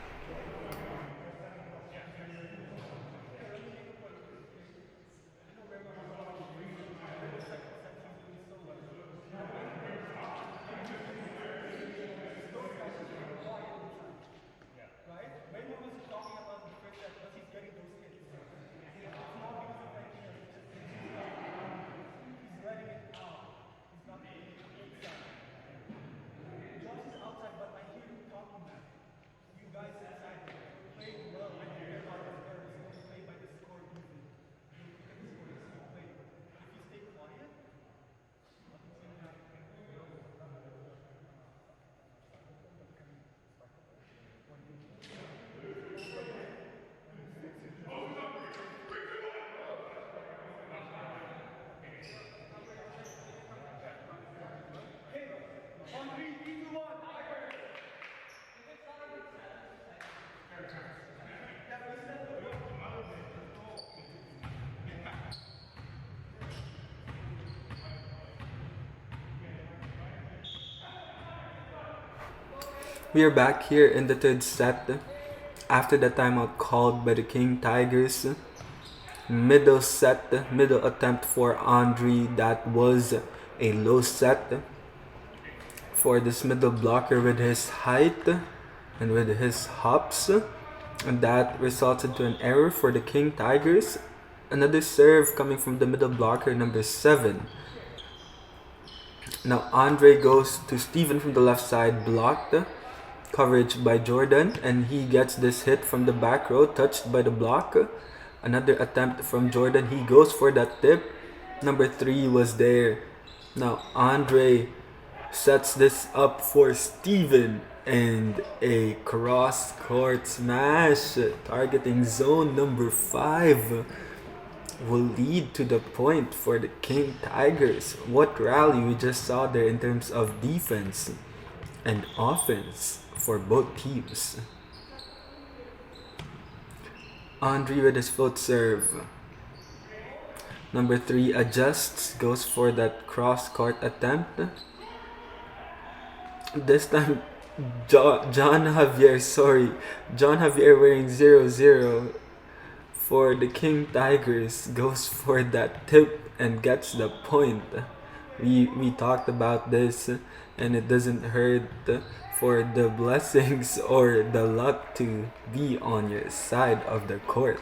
We are back here in the third set after the timeout called by the King Tigers. Middle set, middle attempt for Andre. That was a low set for this middle blocker with his height and with his hops. And that resulted to an error for the King Tigers. Another serve coming from the middle blocker, number 7. Now Andre goes to Steven from the left side, blocked. Coverage by Jordan, and he gets this hit from the back row, touched by the block. Another attempt from Jordan. He goes for that tip. Number 3 was there. Now Andre sets this up for Steven, and a cross-court smash targeting zone number 5 will lead to the point for the King Tigers. What rally we just saw there in terms of defense and offense for both teams. Andre with his float serve. Number 3 adjusts, goes for that cross-court attempt. This time, John Javier wearing 0-0 for the King Tigers goes for that tip and gets the point. We talked about this, and it doesn't hurt for the blessings or the luck to be on your side of the court.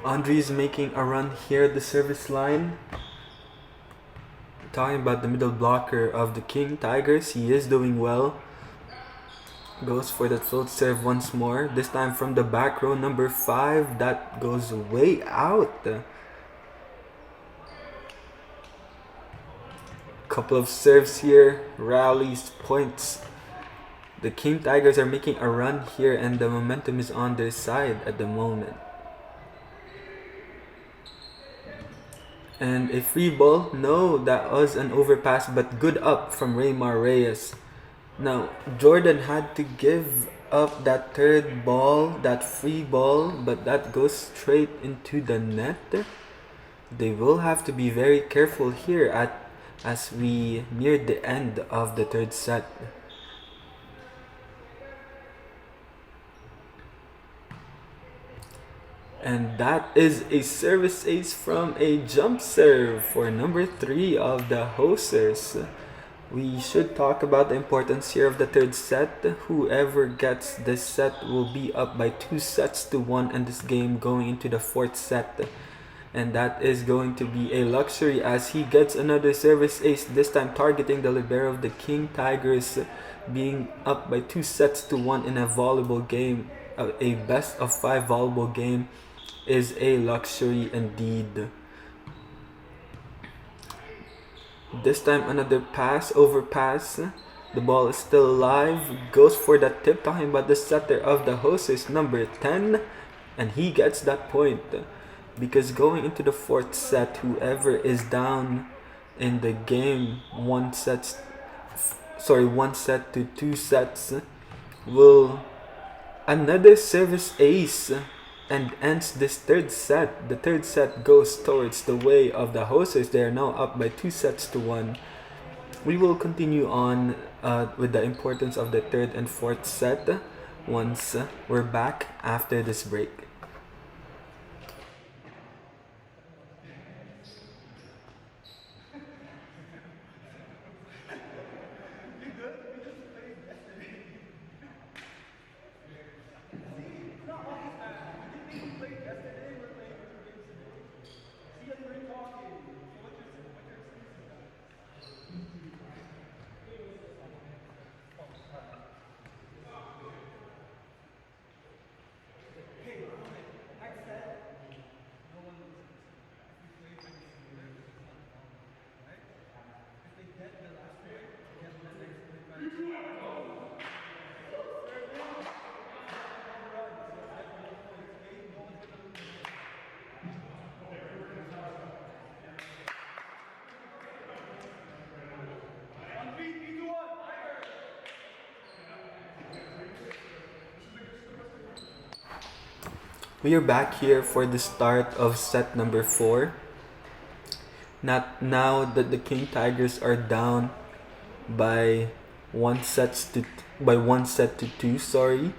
Andre's making a run here at the service line. Talking about the middle blocker of the King Tigers, he is doing well. Goes for that float serve once more. This time from the back row, number 5. That goes way out. Couple of serves here, rallies, points. The King Tigers are making a run here, and the momentum is on their side at the moment. And a free ball. No, that was an overpass, but good up from Raymar Reyes. Now, Jordan had to give up that third ball, that free ball, but that goes straight into the net. They will have to be very careful here as we near the end of the third set. And that is a service ace from a jump serve for number 3 of the hosters. We should talk about the importance here of the third set. Whoever gets this set will be up by 2-1 in this game going into the fourth set. And that is going to be a luxury as he gets another service ace, this time targeting the libero of the King Tigers, being up by 2-1 in a volleyball game. A best of 5 volleyball game is a luxury indeed. This time another overpass. The ball is still alive. Goes for that tip, talking about the setter of the hostess, number 10. And he gets that point. Because going into the fourth set, whoever is down in the game 1 set to 2 sets will another service ace and ends this third set. The third set goes towards the way of the hosters. They are now up by 2-1. We will continue on with the importance of the third and fourth set once we're back after this break. We are back here for the start of set number 4. Not now that the King Tigers are down by one set to two. Sorry,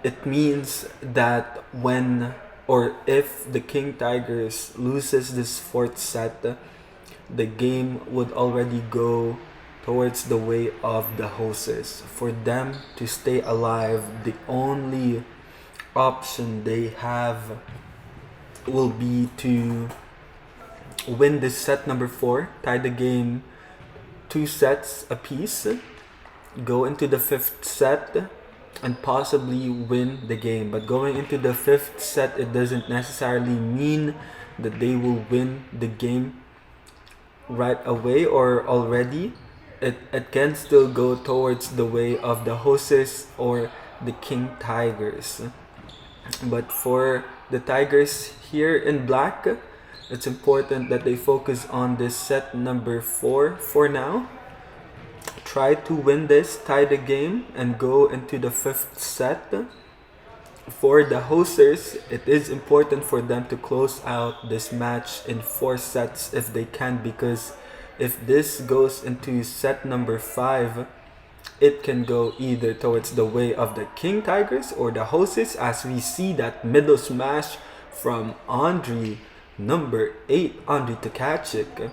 it means that when or if the King Tigers loses this fourth set, the game would already go towards the way of the hosts. For them to stay alive, the only option they have will be to win this set number 4, tie the game 2 sets apiece, go into the 5th set, and possibly win the game. But going into the 5th set, it doesn't necessarily mean that they will win the game right away or already. It can still go towards the way of the hosts or the King Tigers. But for the Tigers here in black, it's important that they focus on this set number 4 for now. Try to win this, tie the game, and go into the 5th set. For the hosters, it is important for them to close out this match in 4 sets if they can, because if this goes into set number 5, it can go either towards the way of the King Tigers or the hostess, as we see that middle smash from Andre, number 8, Andre Tkachuk.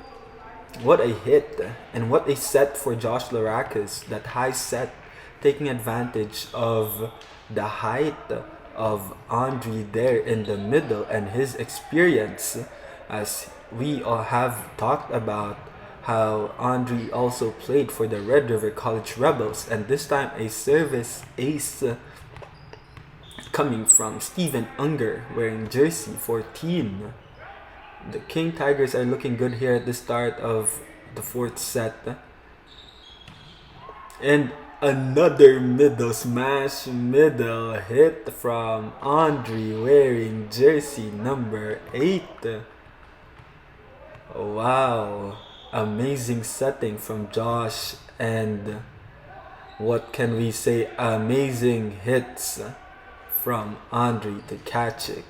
What a hit and what a set for Josh Larakis. That high set, taking advantage of the height of Andre there in the middle and his experience, as we all have talked about how Andre also played for the Red River College Rebels, and this time a service ace coming from Steven Unger wearing jersey 14. The King Tigers are looking good here at the start of the 4th set. And another middle smash, middle hit from Andre wearing jersey number 8. Wow, amazing setting from Josh, and what can we say, amazing hits from Andre Tkachuk,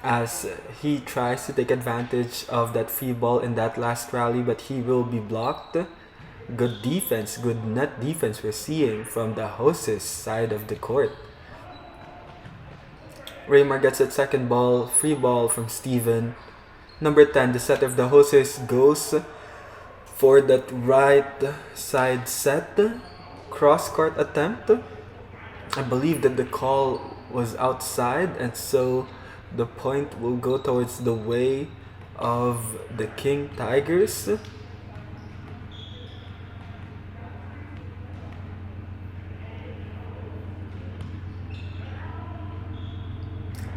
as he tries to take advantage of that free ball in that last rally, but he will be blocked. Good defense, good net defense we're seeing from the hosts' side of the court. Raymar gets that second ball, free ball from Steven. Number 10, the setter of the hosts goes for that right side set, cross-court attempt. I believe that the call was outside, and so the point will go towards the way of the King Tigers.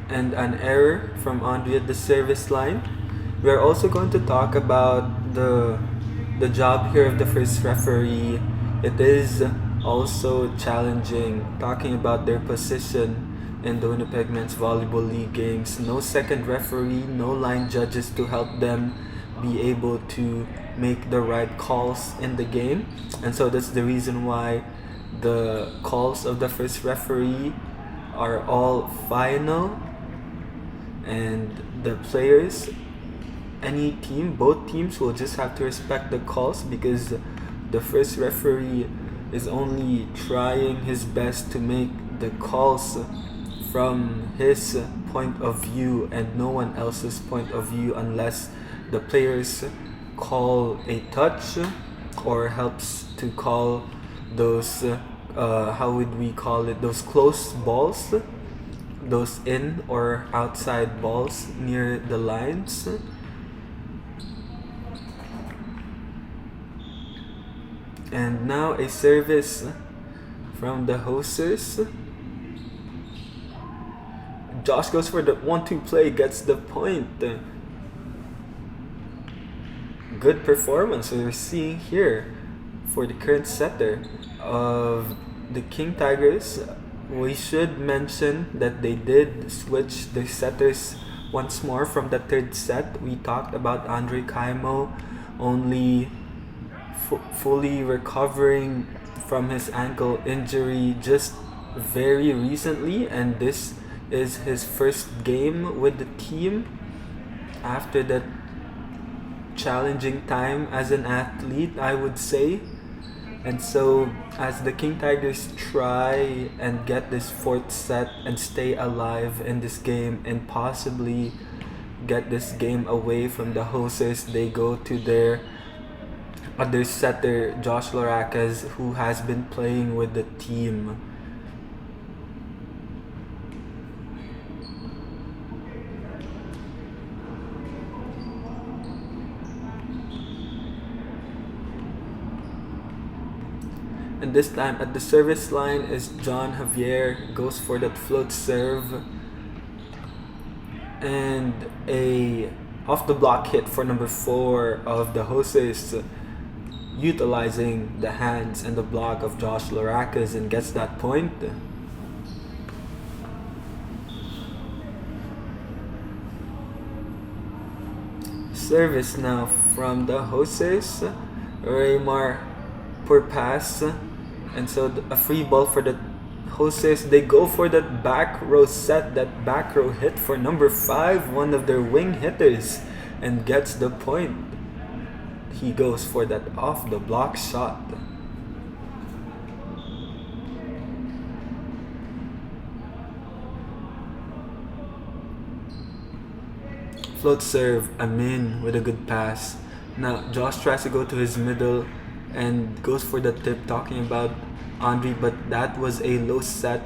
And an error from Andre at the service line. We are also going to talk about the job here of the first referee. It is also challenging, talking about their position in the Winnipeg Men's Volleyball League games. No second referee, no line judges to help them be able to make the right calls in the game. And so that's the reason why the calls of the first referee are all final. And the players, any team, both teams will just have to respect the calls, because the first referee is only trying his best to make the calls from his point of view and no one else's point of view, unless the players call a touch or helps to call those how would we call it, those close balls, those in or outside balls near the lines. And now a service from the hosters. Josh goes for the 1-2 play, gets the point. Good performance we're seeing here for the current setter of the King Tigers. We should mention that they did switch the setters once more from the 3rd set. We talked about Andre Kaimo only fully recovering from his ankle injury just very recently, and this is his first game with the team. after that challenging time as an athlete, I would say. And so, as the King Tigers try and get this fourth set and stay alive in this game and possibly get this game away from the hosts, they go to their other setter, Josh Laracas, who has been playing with the team. And this time at the service line is John Javier, goes for that float serve. And a off the block hit for number 4 of the hosts, utilizing the hands and the block of Josh Laracas, and gets that point. Service now from the hosts. Raymar per pass. And so a free ball for the hosts. They go for that back row set, that back row hit for number 5, one of their wing hitters, and gets the point. He goes for that off the block shot. Float serve, Amin with a good pass. Now Josh tries to go to his middle and goes for the tip, talking about Andre, but that was a low set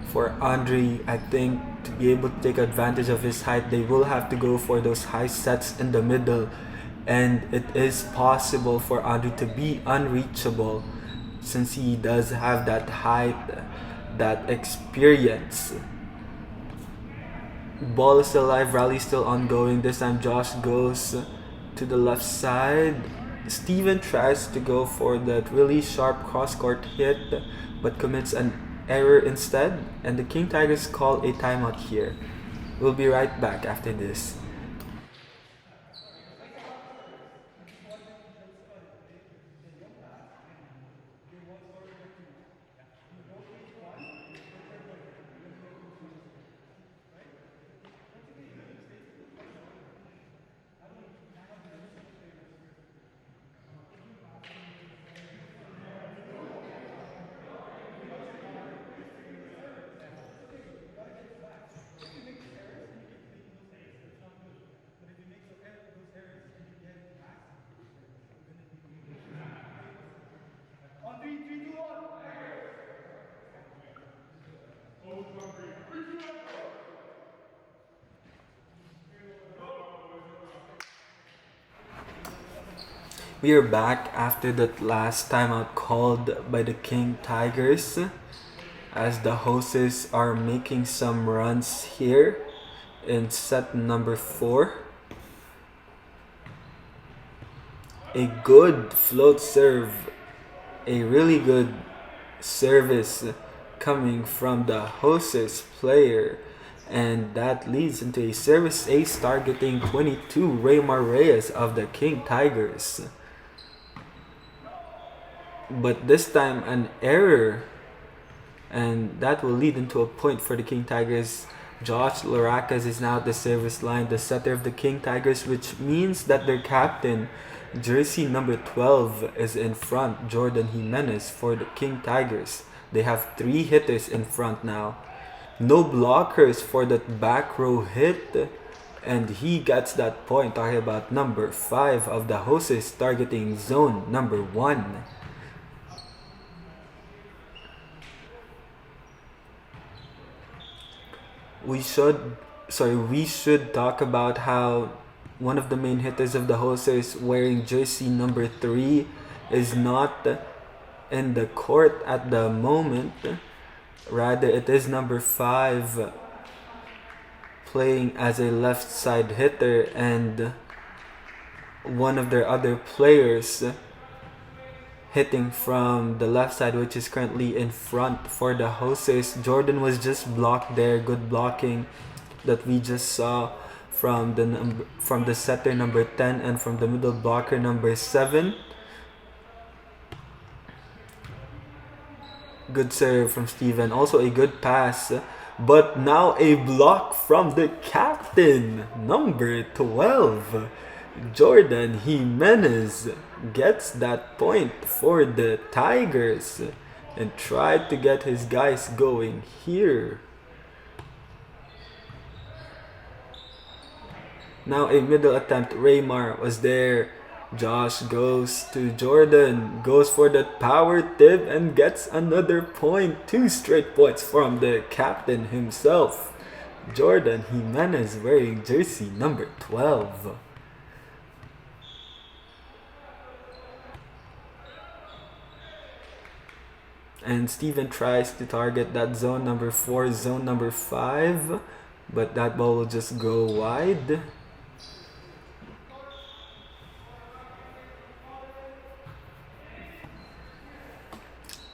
for Andre. I think to be able to take advantage of his height, they will have to go for those high sets in the middle, and it is possible for Andre to be unreachable since he does have that height, that experience. Ball is still alive, rally still ongoing. This time Josh goes to the left side. Steven tries to go for that really sharp cross-court hit, but commits an error instead, and the King Tigers call a timeout here. We'll be right back after this. We are back after that last timeout called by the King Tigers, as the hosts are making some runs here in set number 4. A good float serve, a really good service coming from the hosts player, and that leads into a service ace targeting 22 Raymar Reyes of the King Tigers. But this time an error, and that will lead into a point for the King Tigers. Josh Laracas is now at the service line, the setter of the King Tigers, which means that their captain, jersey number 12, is in front, Jordan Jimenez, for the King Tigers. They have 3 hitters in front now. No blockers for that back row hit, and he gets that point, talking about number 5 of the hosts targeting zone number 1. We should talk about how one of the main hitters of the hosts, wearing jersey number 3, is not in the court at the moment. Rather, it is number 5 playing as a left side hitter, and one of their other players hitting from the left side, which is currently in front for the hosts. Jordan was just blocked there. Good blocking that we just saw from the setter number 10 and from the middle blocker number 7. Good serve from Steven. Also a good pass. But now a block from the captain. captain, number 12, Jordan Jimenez, gets that point for the Tigers and tried to get his guys going here. Now a middle attempt. Raymar was there. Josh goes to Jordan, goes for that power tip and gets another point. 2 straight points from the captain himself, Jordan Jimenez, wearing jersey number 12. And Steven tries to target that zone number 4, zone number 5, but that ball will just go wide.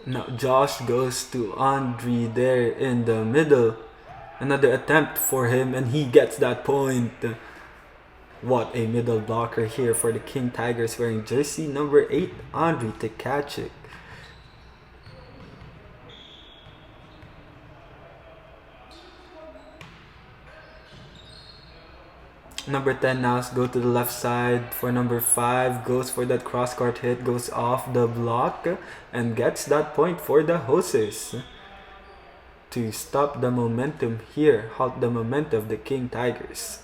Now Josh goes to Andre there in the middle. Another attempt for him and he gets that point. What a middle blocker here for the King Tigers, wearing jersey number 8, Andre to catch it. Number 10 now go to the left side for number 5, goes for that cross-court hit, goes off the block and gets that point for the Hosers to stop the momentum here, halt the momentum of the King Tigers.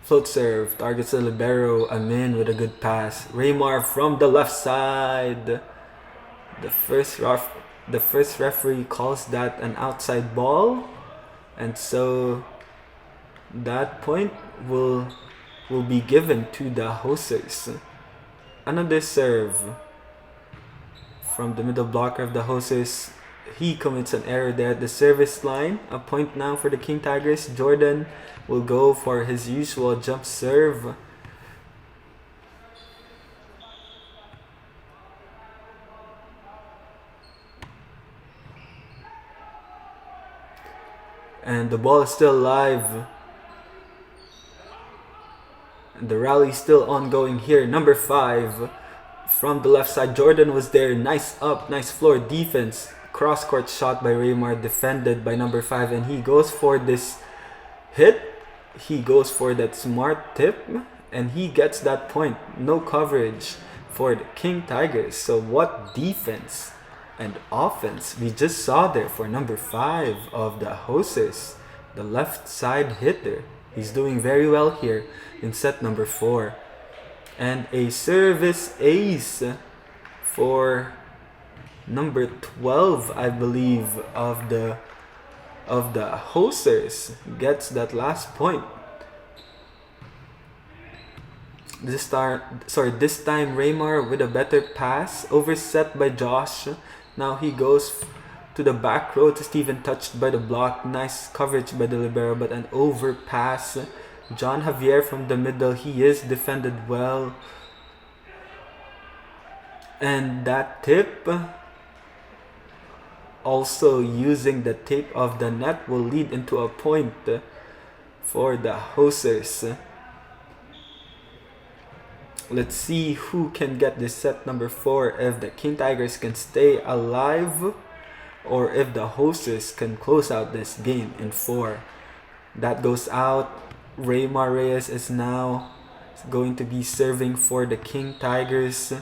Float serve, targets the libero, Amin with a good pass. Raymar from the left side. The first referee calls that an outside ball, and so that point will be given to the Hosers. Another serve from the middle blocker of the Hosers. He commits an error there at the service line. A point now for the King Tigers. Jordan will go for his usual jump serve. And the ball is still alive. And the rally is still ongoing here. Number 5 from the left side. Jordan was there. Nice up, nice floor defense. Cross-court shot by Raymar, defended by number 5, and he goes for this hit. He goes for that smart tip, and he gets that point. No coverage for the King Tigers. So what defense and offense we just saw there for number 5 of the Hosers, the left side hitter. He's doing very well here in set number 4. And a service ace for number 12, I believe, of the Hosers, gets that last point. This time Raymar with a better pass, overset by Josh. Now he goes to the back row to Steven, touched by the block. Nice coverage by the libero, but an overpass. John Javier from the middle, he is defended well. And that tip, also using the tip of the net, will lead into a point for the Hosers. Let's see who can get this set number 4, if the King Tigers can stay alive or if the Hosers can close out this game in 4. That goes out. Raymar Reyes is now going to be serving for the King Tigers,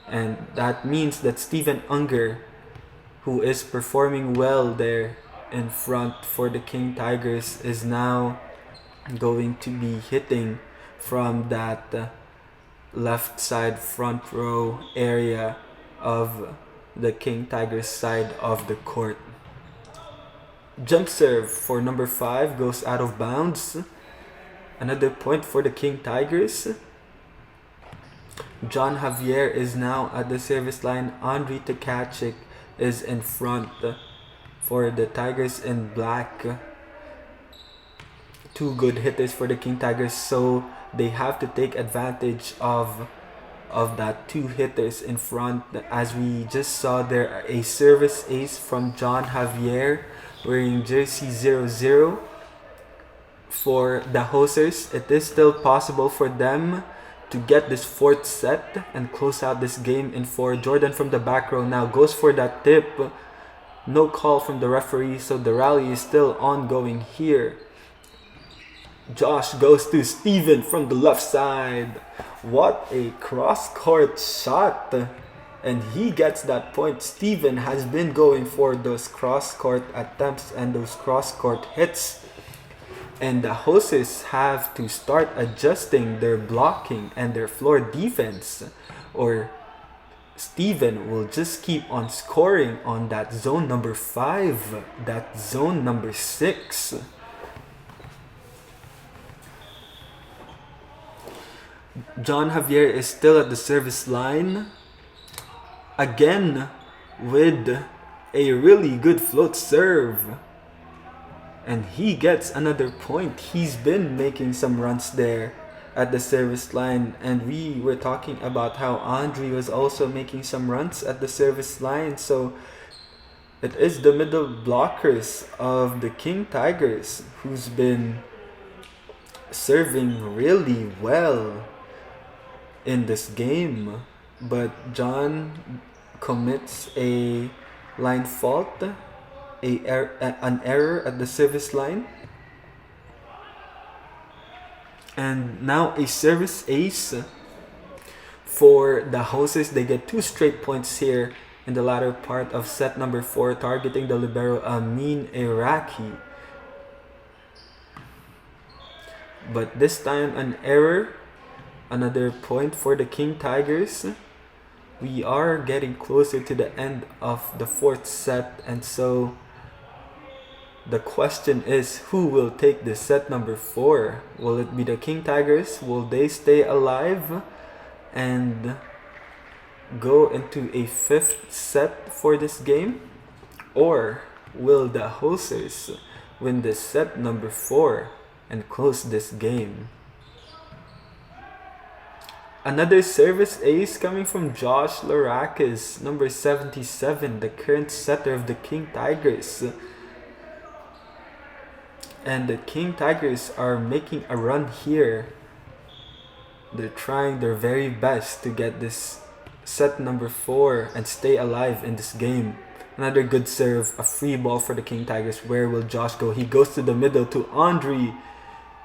and that means that Steven Unger, who is performing well there in front for the King Tigers, is now going to be hitting from that left side front row area of the King Tigers side of the court. Jump serve for number 5 goes out of bounds. Another point for the King Tigers. John Javier is now at the service line. Andre Tkachuk is in front for the Tigers in black. 2 good hitters for the King Tigers, so they have to take advantage of that 2 hitters in front. As we just saw there, a service ace from John Javier wearing jersey 00 for the hosters, it is still possible for them to get this fourth set and close out this game in 4. Jordan from the back row now goes for that tip. No call from the referee, so the rally is still ongoing here. Josh goes to Steven from the left side. What a cross-court shot. And he gets that point. Steven has been going for those cross-court attempts and those cross-court hits. And the hosts have to start adjusting their blocking and their floor defense, or Steven will just keep on scoring on that zone number 5, that zone number 6. John Javier is still at the service line. Again with a really good float serve. And he gets another point. He's been making some runs there at the service line. And we were talking about how Andre was also making some runs at the service line. So it is the middle blockers of the King Tigers who's been serving really well in this game. But John commits a line fault, an error at the service line. And now a service ace for the hosts. They get 2 straight points here in the latter part of set number 4, targeting the libero Amin Iraqi. But this time an error, another point for the King Tigers. We are getting closer to the end of the 4th set, and so the question is, who will take this set number 4? Will it be the King Tigers? Will they stay alive and go into a 5th set for this game? Or will the hosters win this set number 4 and close this game? Another service ace coming from Josh Larakis, number 77, the current setter of the King Tigers. And the King Tigers are making a run here. They're trying their very best to get this set number 4 and stay alive in this game. Another good serve, a free ball for the King Tigers. Where will Josh go? He goes to the middle to Andre,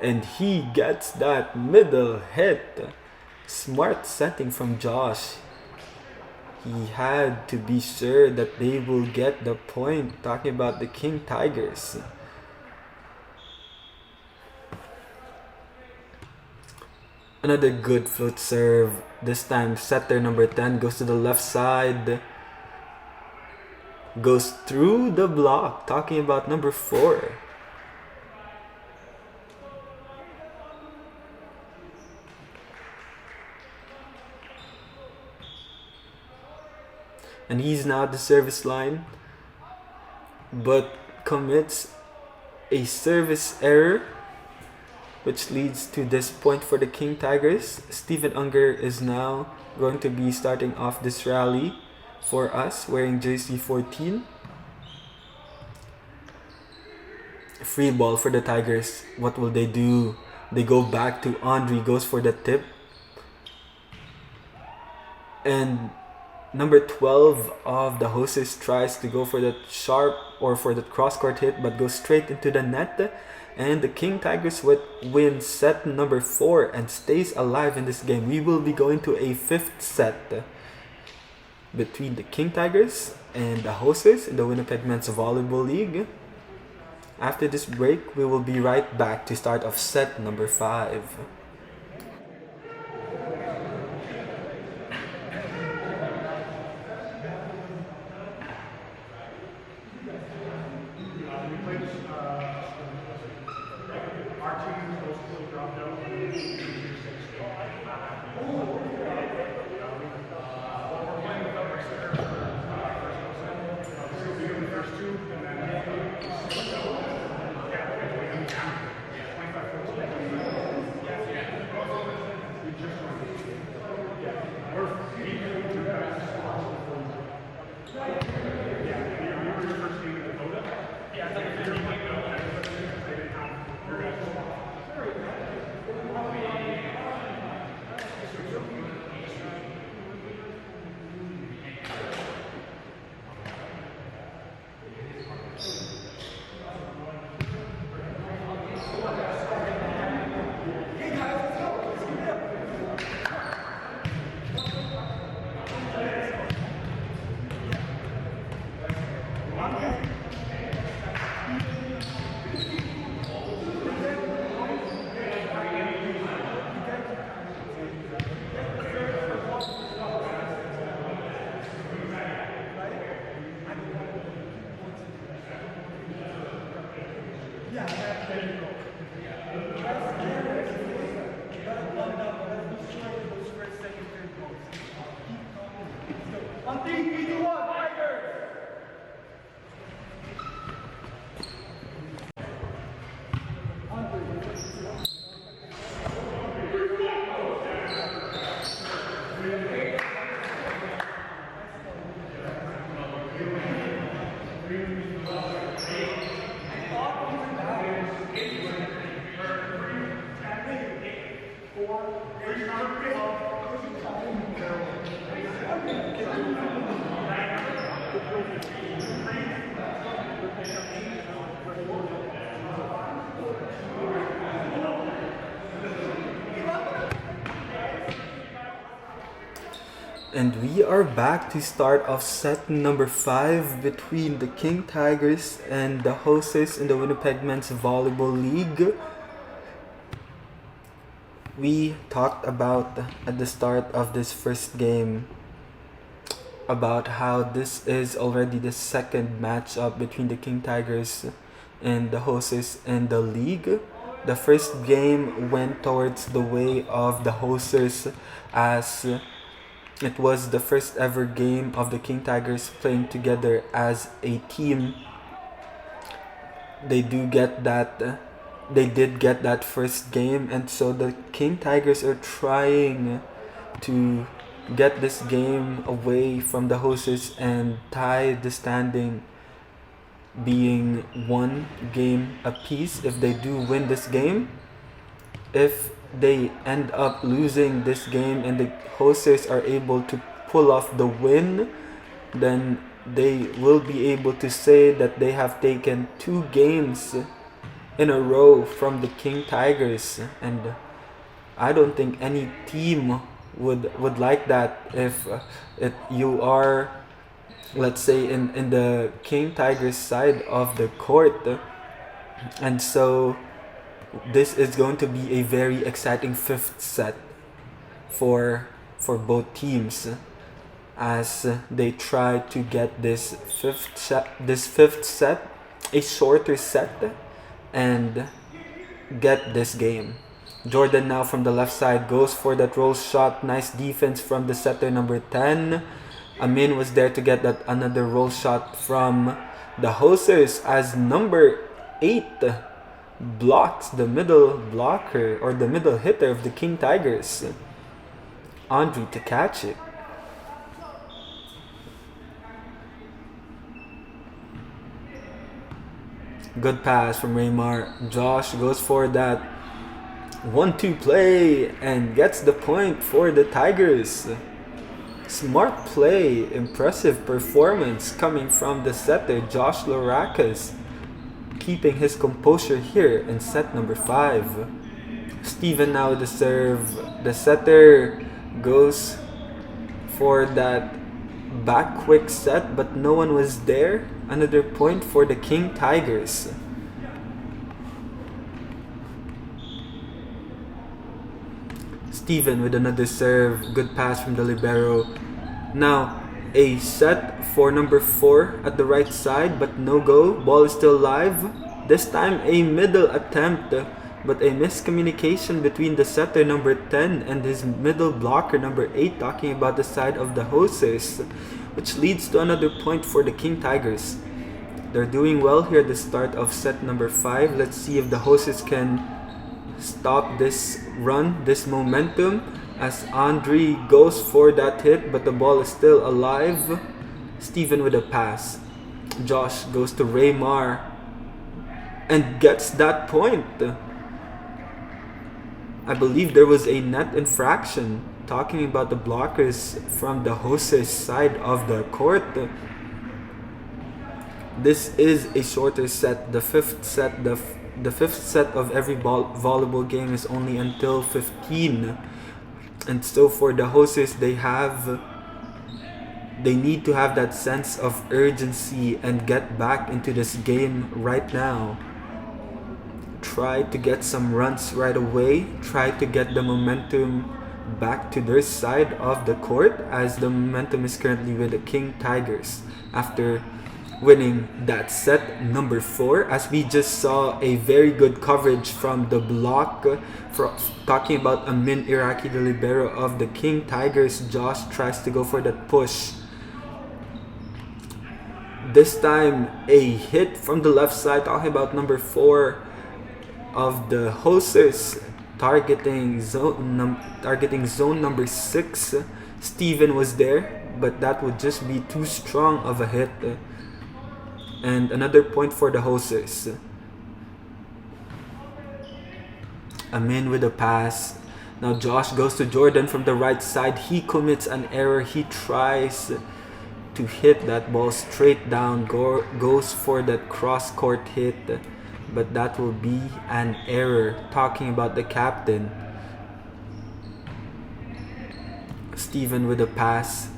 and he gets that middle hit. Smart setting from Josh. He had to be sure that they will get the point, talking about the King Tigers. Another good float serve. This time setter number 10 goes to the left side. Goes through the block, talking about number 4. And he's now at the service line, but commits a service error, which leads to this point for the King Tigers. Steven Unger is now going to be starting off this rally for us, wearing jersey 14. Free ball for the Tigers. What will they do? They go back to Andre, goes for the tip. And number 12 of the hostess tries to go for that sharp or for that cross-court hit, but goes straight into the net. And the King Tigers win set number 4 and stays alive in this game. We will be going to a 5th set between the King Tigers and the hostess in the Winnipeg Men's Volleyball League. After this break, we will be right back to start off set number 5. And we are back to start off set number 5 between the King Tigers and the hosts in the Winnipeg Men's Volleyball League. We talked about at the start of this first game about how this is already the second matchup between the King Tigers and the hosts in the league. The first game went towards the way of the hosts as it was the first ever game of the King Tigers playing together as a team. They did get that first game, and so the King Tigers are trying to get this game away from the hosts and tie the standing being 1 game apiece if they do win this game. If they end up losing this game and the hosts are able to pull off the win, then they will be able to say that they have taken 2 games in a row from the King Tigers, and I don't think any team would like that if you are, let's say, in the King Tigers side of the court. And so this is going to be a very exciting 5th set for both teams as they try to get this fifth set a shorter set and get this game. Jordan now from the left side goes for that roll shot. Nice defense from the setter number 10. Amin was there to get that another roll shot from the hosters as number 8 blocks the middle blocker or the middle hitter of the King Tigers, Andre, to catch it. Good pass from Raymar. Josh goes for that 1-2 play and gets the point for the Tigers. Smart play, impressive performance coming from the setter Josh Larakas, keeping his composure here in set number 5. Steven now the serve. The setter goes for that back quick set, but no one was there. Another point for the King Tigers. Steven with another serve. Good pass from the libero. Now a set for number 4 at the right side, but no go. Ball is still live. This time a middle attempt, but a miscommunication between the setter number 10 and his middle blocker number 8, talking about the side of the hosters, which leads to another point for the King Tigers. They're doing well here at the start of set number 5. Let's see if the hosters can stop this run, this momentum, as Andre goes for that hit, but the ball is still alive. Steven with a pass. Josh goes to Raymar. and gets that point. I believe there was a net infraction. Talking about the blockers from the host's side of the court. This is a shorter set. The fifth set of every volleyball game is only until 15. And so for the hosts, they need to have that sense of urgency and get back into this game right now. Try to get some runs right away. Try to get the momentum back to their side of the court, as the momentum is currently with the King Tigers after winning that set number 4, as we just saw a very good coverage from the block talking about Amin Iraqi, the libero of the King Tigers. Josh tries to go for that push. This time a hit from the left side, talking about number 4 of the hosters, targeting zone number 6. Steven was there, but that would just be too strong of a hit. And another point for the hosters. Amin with a pass. Now Josh goes to Jordan from the right side. He commits an error. He tries to hit that ball straight down. Goes for that cross-court hit. But that will be an error. Talking about the captain. Steven with a pass.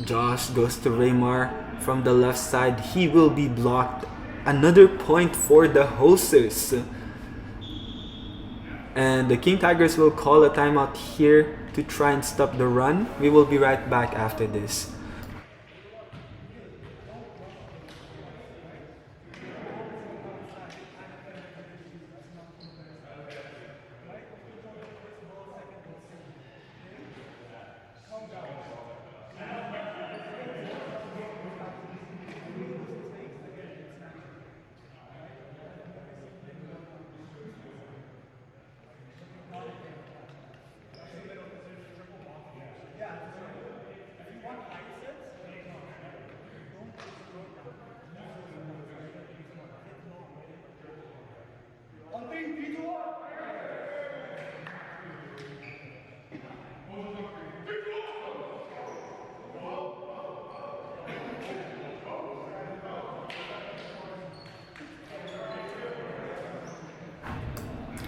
Josh goes to Raymar from the left side. He will be blocked. Another point for the hosters. And the King Tigers will call a timeout here to try and stop the run. We will be right back after this.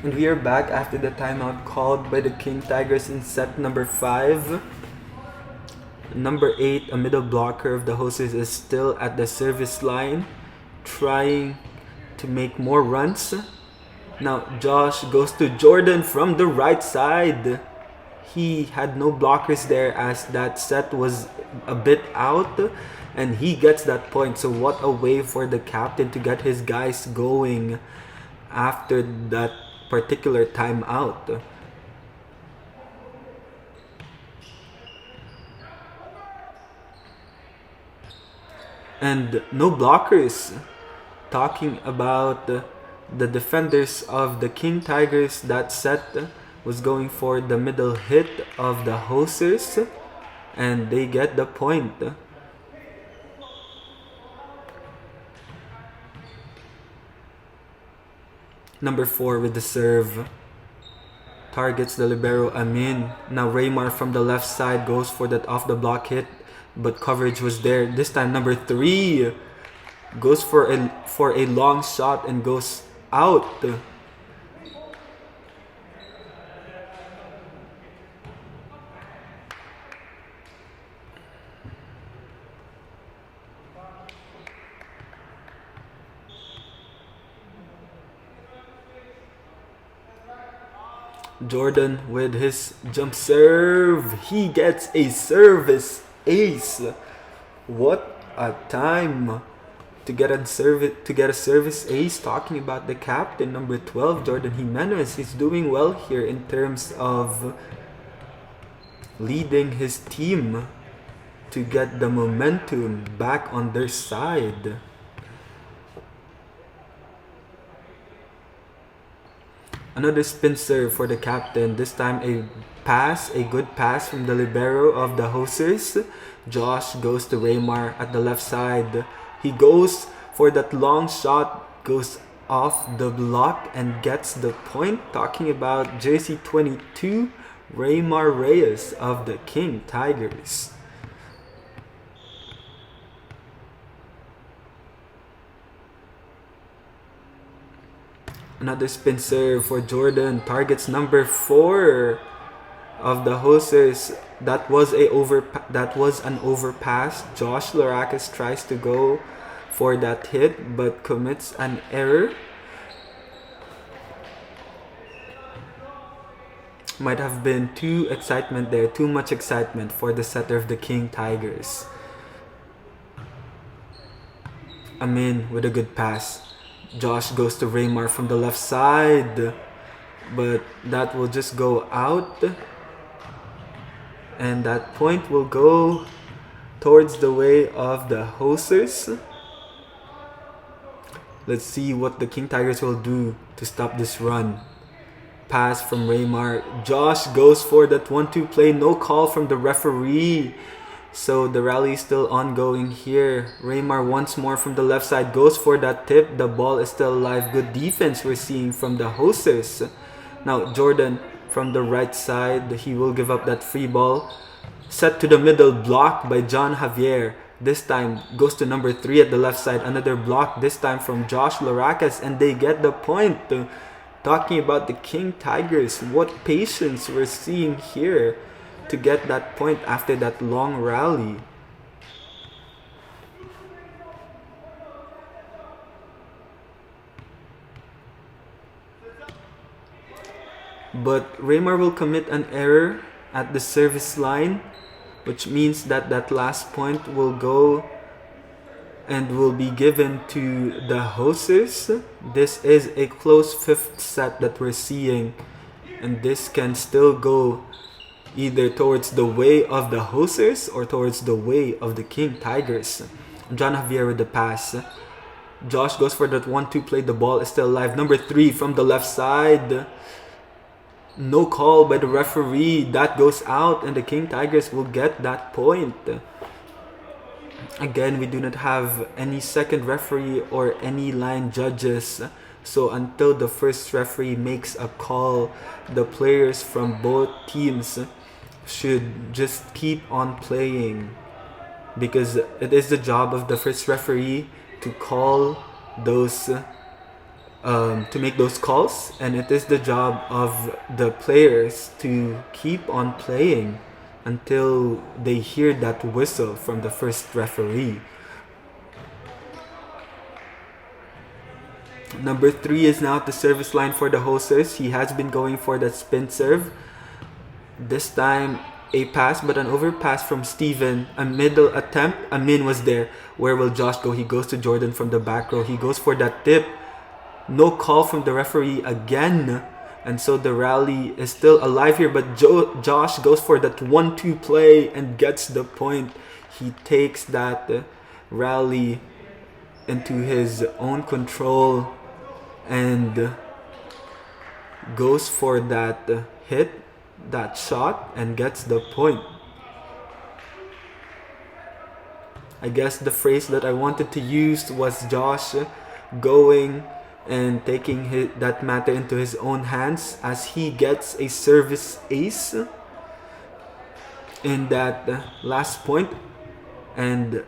And we are back after the timeout called by the King Tigers in set number 5. Number 8, a middle blocker of the hostess, is still at the service line, trying to make more runs. Now Josh goes to Jordan from the right side. He had no blockers there, as that set was a bit out, and he gets that point. So what a way for the captain to get his guys going after that particular timeout. And no blockers. Talking about the defenders of the King Tigers, that set was going for the middle hit of the hosters, and they get the point. Number 4 with the serve. Targets the libero Amin. Now Raymar from the left side goes for that off the block hit, but coverage was there. This time number 3 goes for a long shot and goes out. Jordan with his jump serve. He gets a service ace. What a time to get a service ace. Talking about the captain, number 12, Jordan Jimenez. He's doing well here in terms of leading his team to get the momentum back on their side. Another spin serve for the captain. This time a good pass from the libero of the hosters. Josh goes to Raymar at the left side. He goes for that long shot, goes off the block and gets the point. Talking about jersey 22, Raymar Reyes of the King Tigers. Another spin serve for Jordan. Targets number 4 of the Hosers. That was an overpass. Josh Larakis tries to go for that hit but commits an error. Might have been too much excitement for the setter of the King Tigers. Amin with a good pass. Josh goes to Raymar from the left side, but that will just go out. And that point will go towards the way of the Hosers. Let's see what the King Tigers will do to stop this run. Pass from Raymar. Josh goes for that 1-2 play. No call from the referee. So the rally is still ongoing here. Raymar once more from the left side goes for that tip. The ball is still alive. Good defense we're seeing from the Hosers. Now Jordan from the right side. He will give up that free ball. Set to the middle, blocked by John Javier. This time goes to number 3 at the left side. Another block, this time from Josh Larakis, and they get the point. Talking about the King Tigers, what patience we're seeing here to get that point after that long rally. But Raymar will commit an error at the service line, which means that that last point will go and will be given to the Hosers. This is a close 5th set that we're seeing, and this can still go either towards the way of the Hosers or towards the way of the King Tigers. John Javier with the pass. Josh goes for that 1-2 play. The ball is still alive. Number 3 from the left side. No call by the referee. That goes out, and the King Tigers will get that point. Again, we do not have any second referee or any line judges. So until the first referee makes a call, the players from both teams should just keep on playing, because it is the job of the first referee to call those to make those calls, and it is the job of the players to keep on playing until they hear that whistle from the first referee. Number 3 is now at the service line for the Hosers. He has been going for that spin serve. This time a pass, but an overpass from Steven. A middle attempt. Amin was there. Where will Josh go? He goes to Jordan from the back row. He goes for that tip. No call from the referee again. And so the rally is still alive here, but Josh goes for that 1-2 play and gets the point. He takes that rally into his own control and goes for that hit, that shot, and gets the point. I guess the phrase that I wanted to use was Josh going and taking that matter into his own hands, as he gets a service ace in that last point, and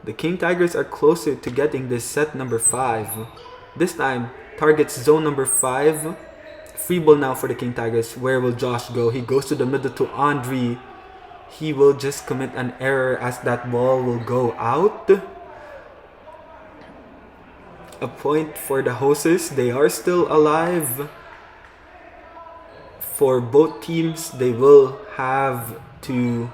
the King Tigers are closer to getting this set number 5. This time targets zone number 5. Free ball now for the King Tigers. Where will Josh go? He goes to the middle to Andre. He will just commit an error as that ball will go out. A point for the Hosers. They are still alive. For both teams, they will have to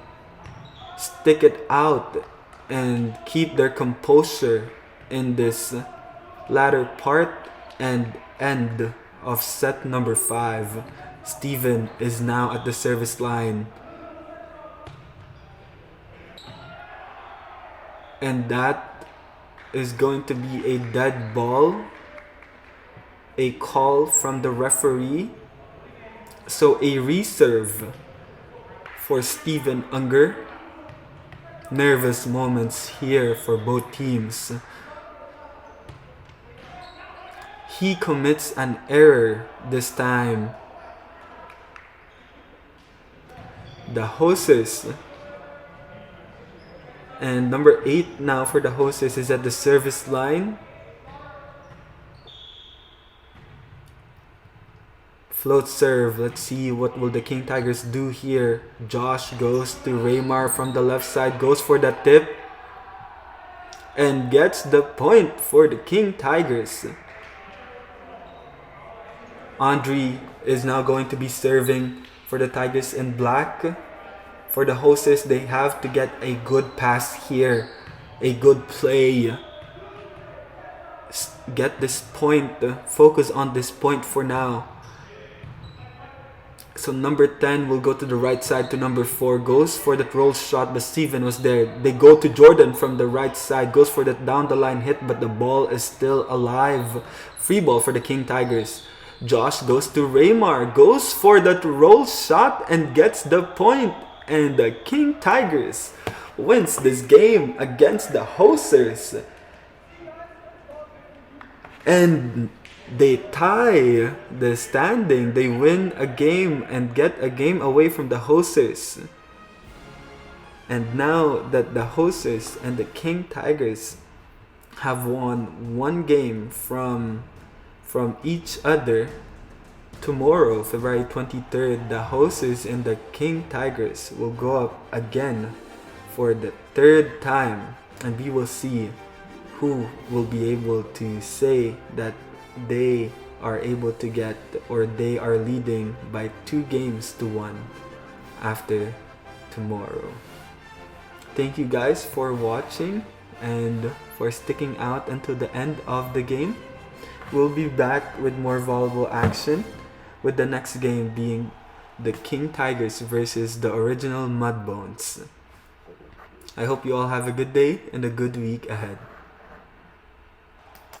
stick it out and keep their composure in this latter part and end of set number 5. Steven is now at the service line. And that is going to be a dead ball. A call from the referee. So a reserve for Steven Unger. Nervous moments here for both teams. He commits an error this time. The hostess. And number 8 now for the hostess is at the service line. Float serve. Let's see what will the King Tigers do here. Josh goes to Raymar from the left side. Goes for the tip. And gets the point for the King Tigers. Andre is now going to be serving for the Tigers in black. For the hostess, they have to get a good pass here. A good play. Get this point. Focus on this point for now. So number 10 will go to the right side to number 4. Goes for that roll shot, but Steven was there. They go to Jordan from the right side. Goes for that down the line hit, but the ball is still alive. Free ball for the King Tigers. Josh goes to Raymar. Goes for that roll shot and gets the point. And the King Tigers wins this game against the hosters. And they tie the standing. They win a game and get a game away from the hosters. And now that the hosters and the King Tigers have won one game from each other, tomorrow, February 23rd, the hosters and the King Tigers will go up again for the 3rd time. And we will see who will be able to say that they are able to get, or they are leading by 2-1 after tomorrow. Thank you guys for watching and for sticking out until the end of the game. We'll be back with more volleyball action, with the next game being the King Tigers versus the original Mudbones. I hope you all have a good day and a good week ahead.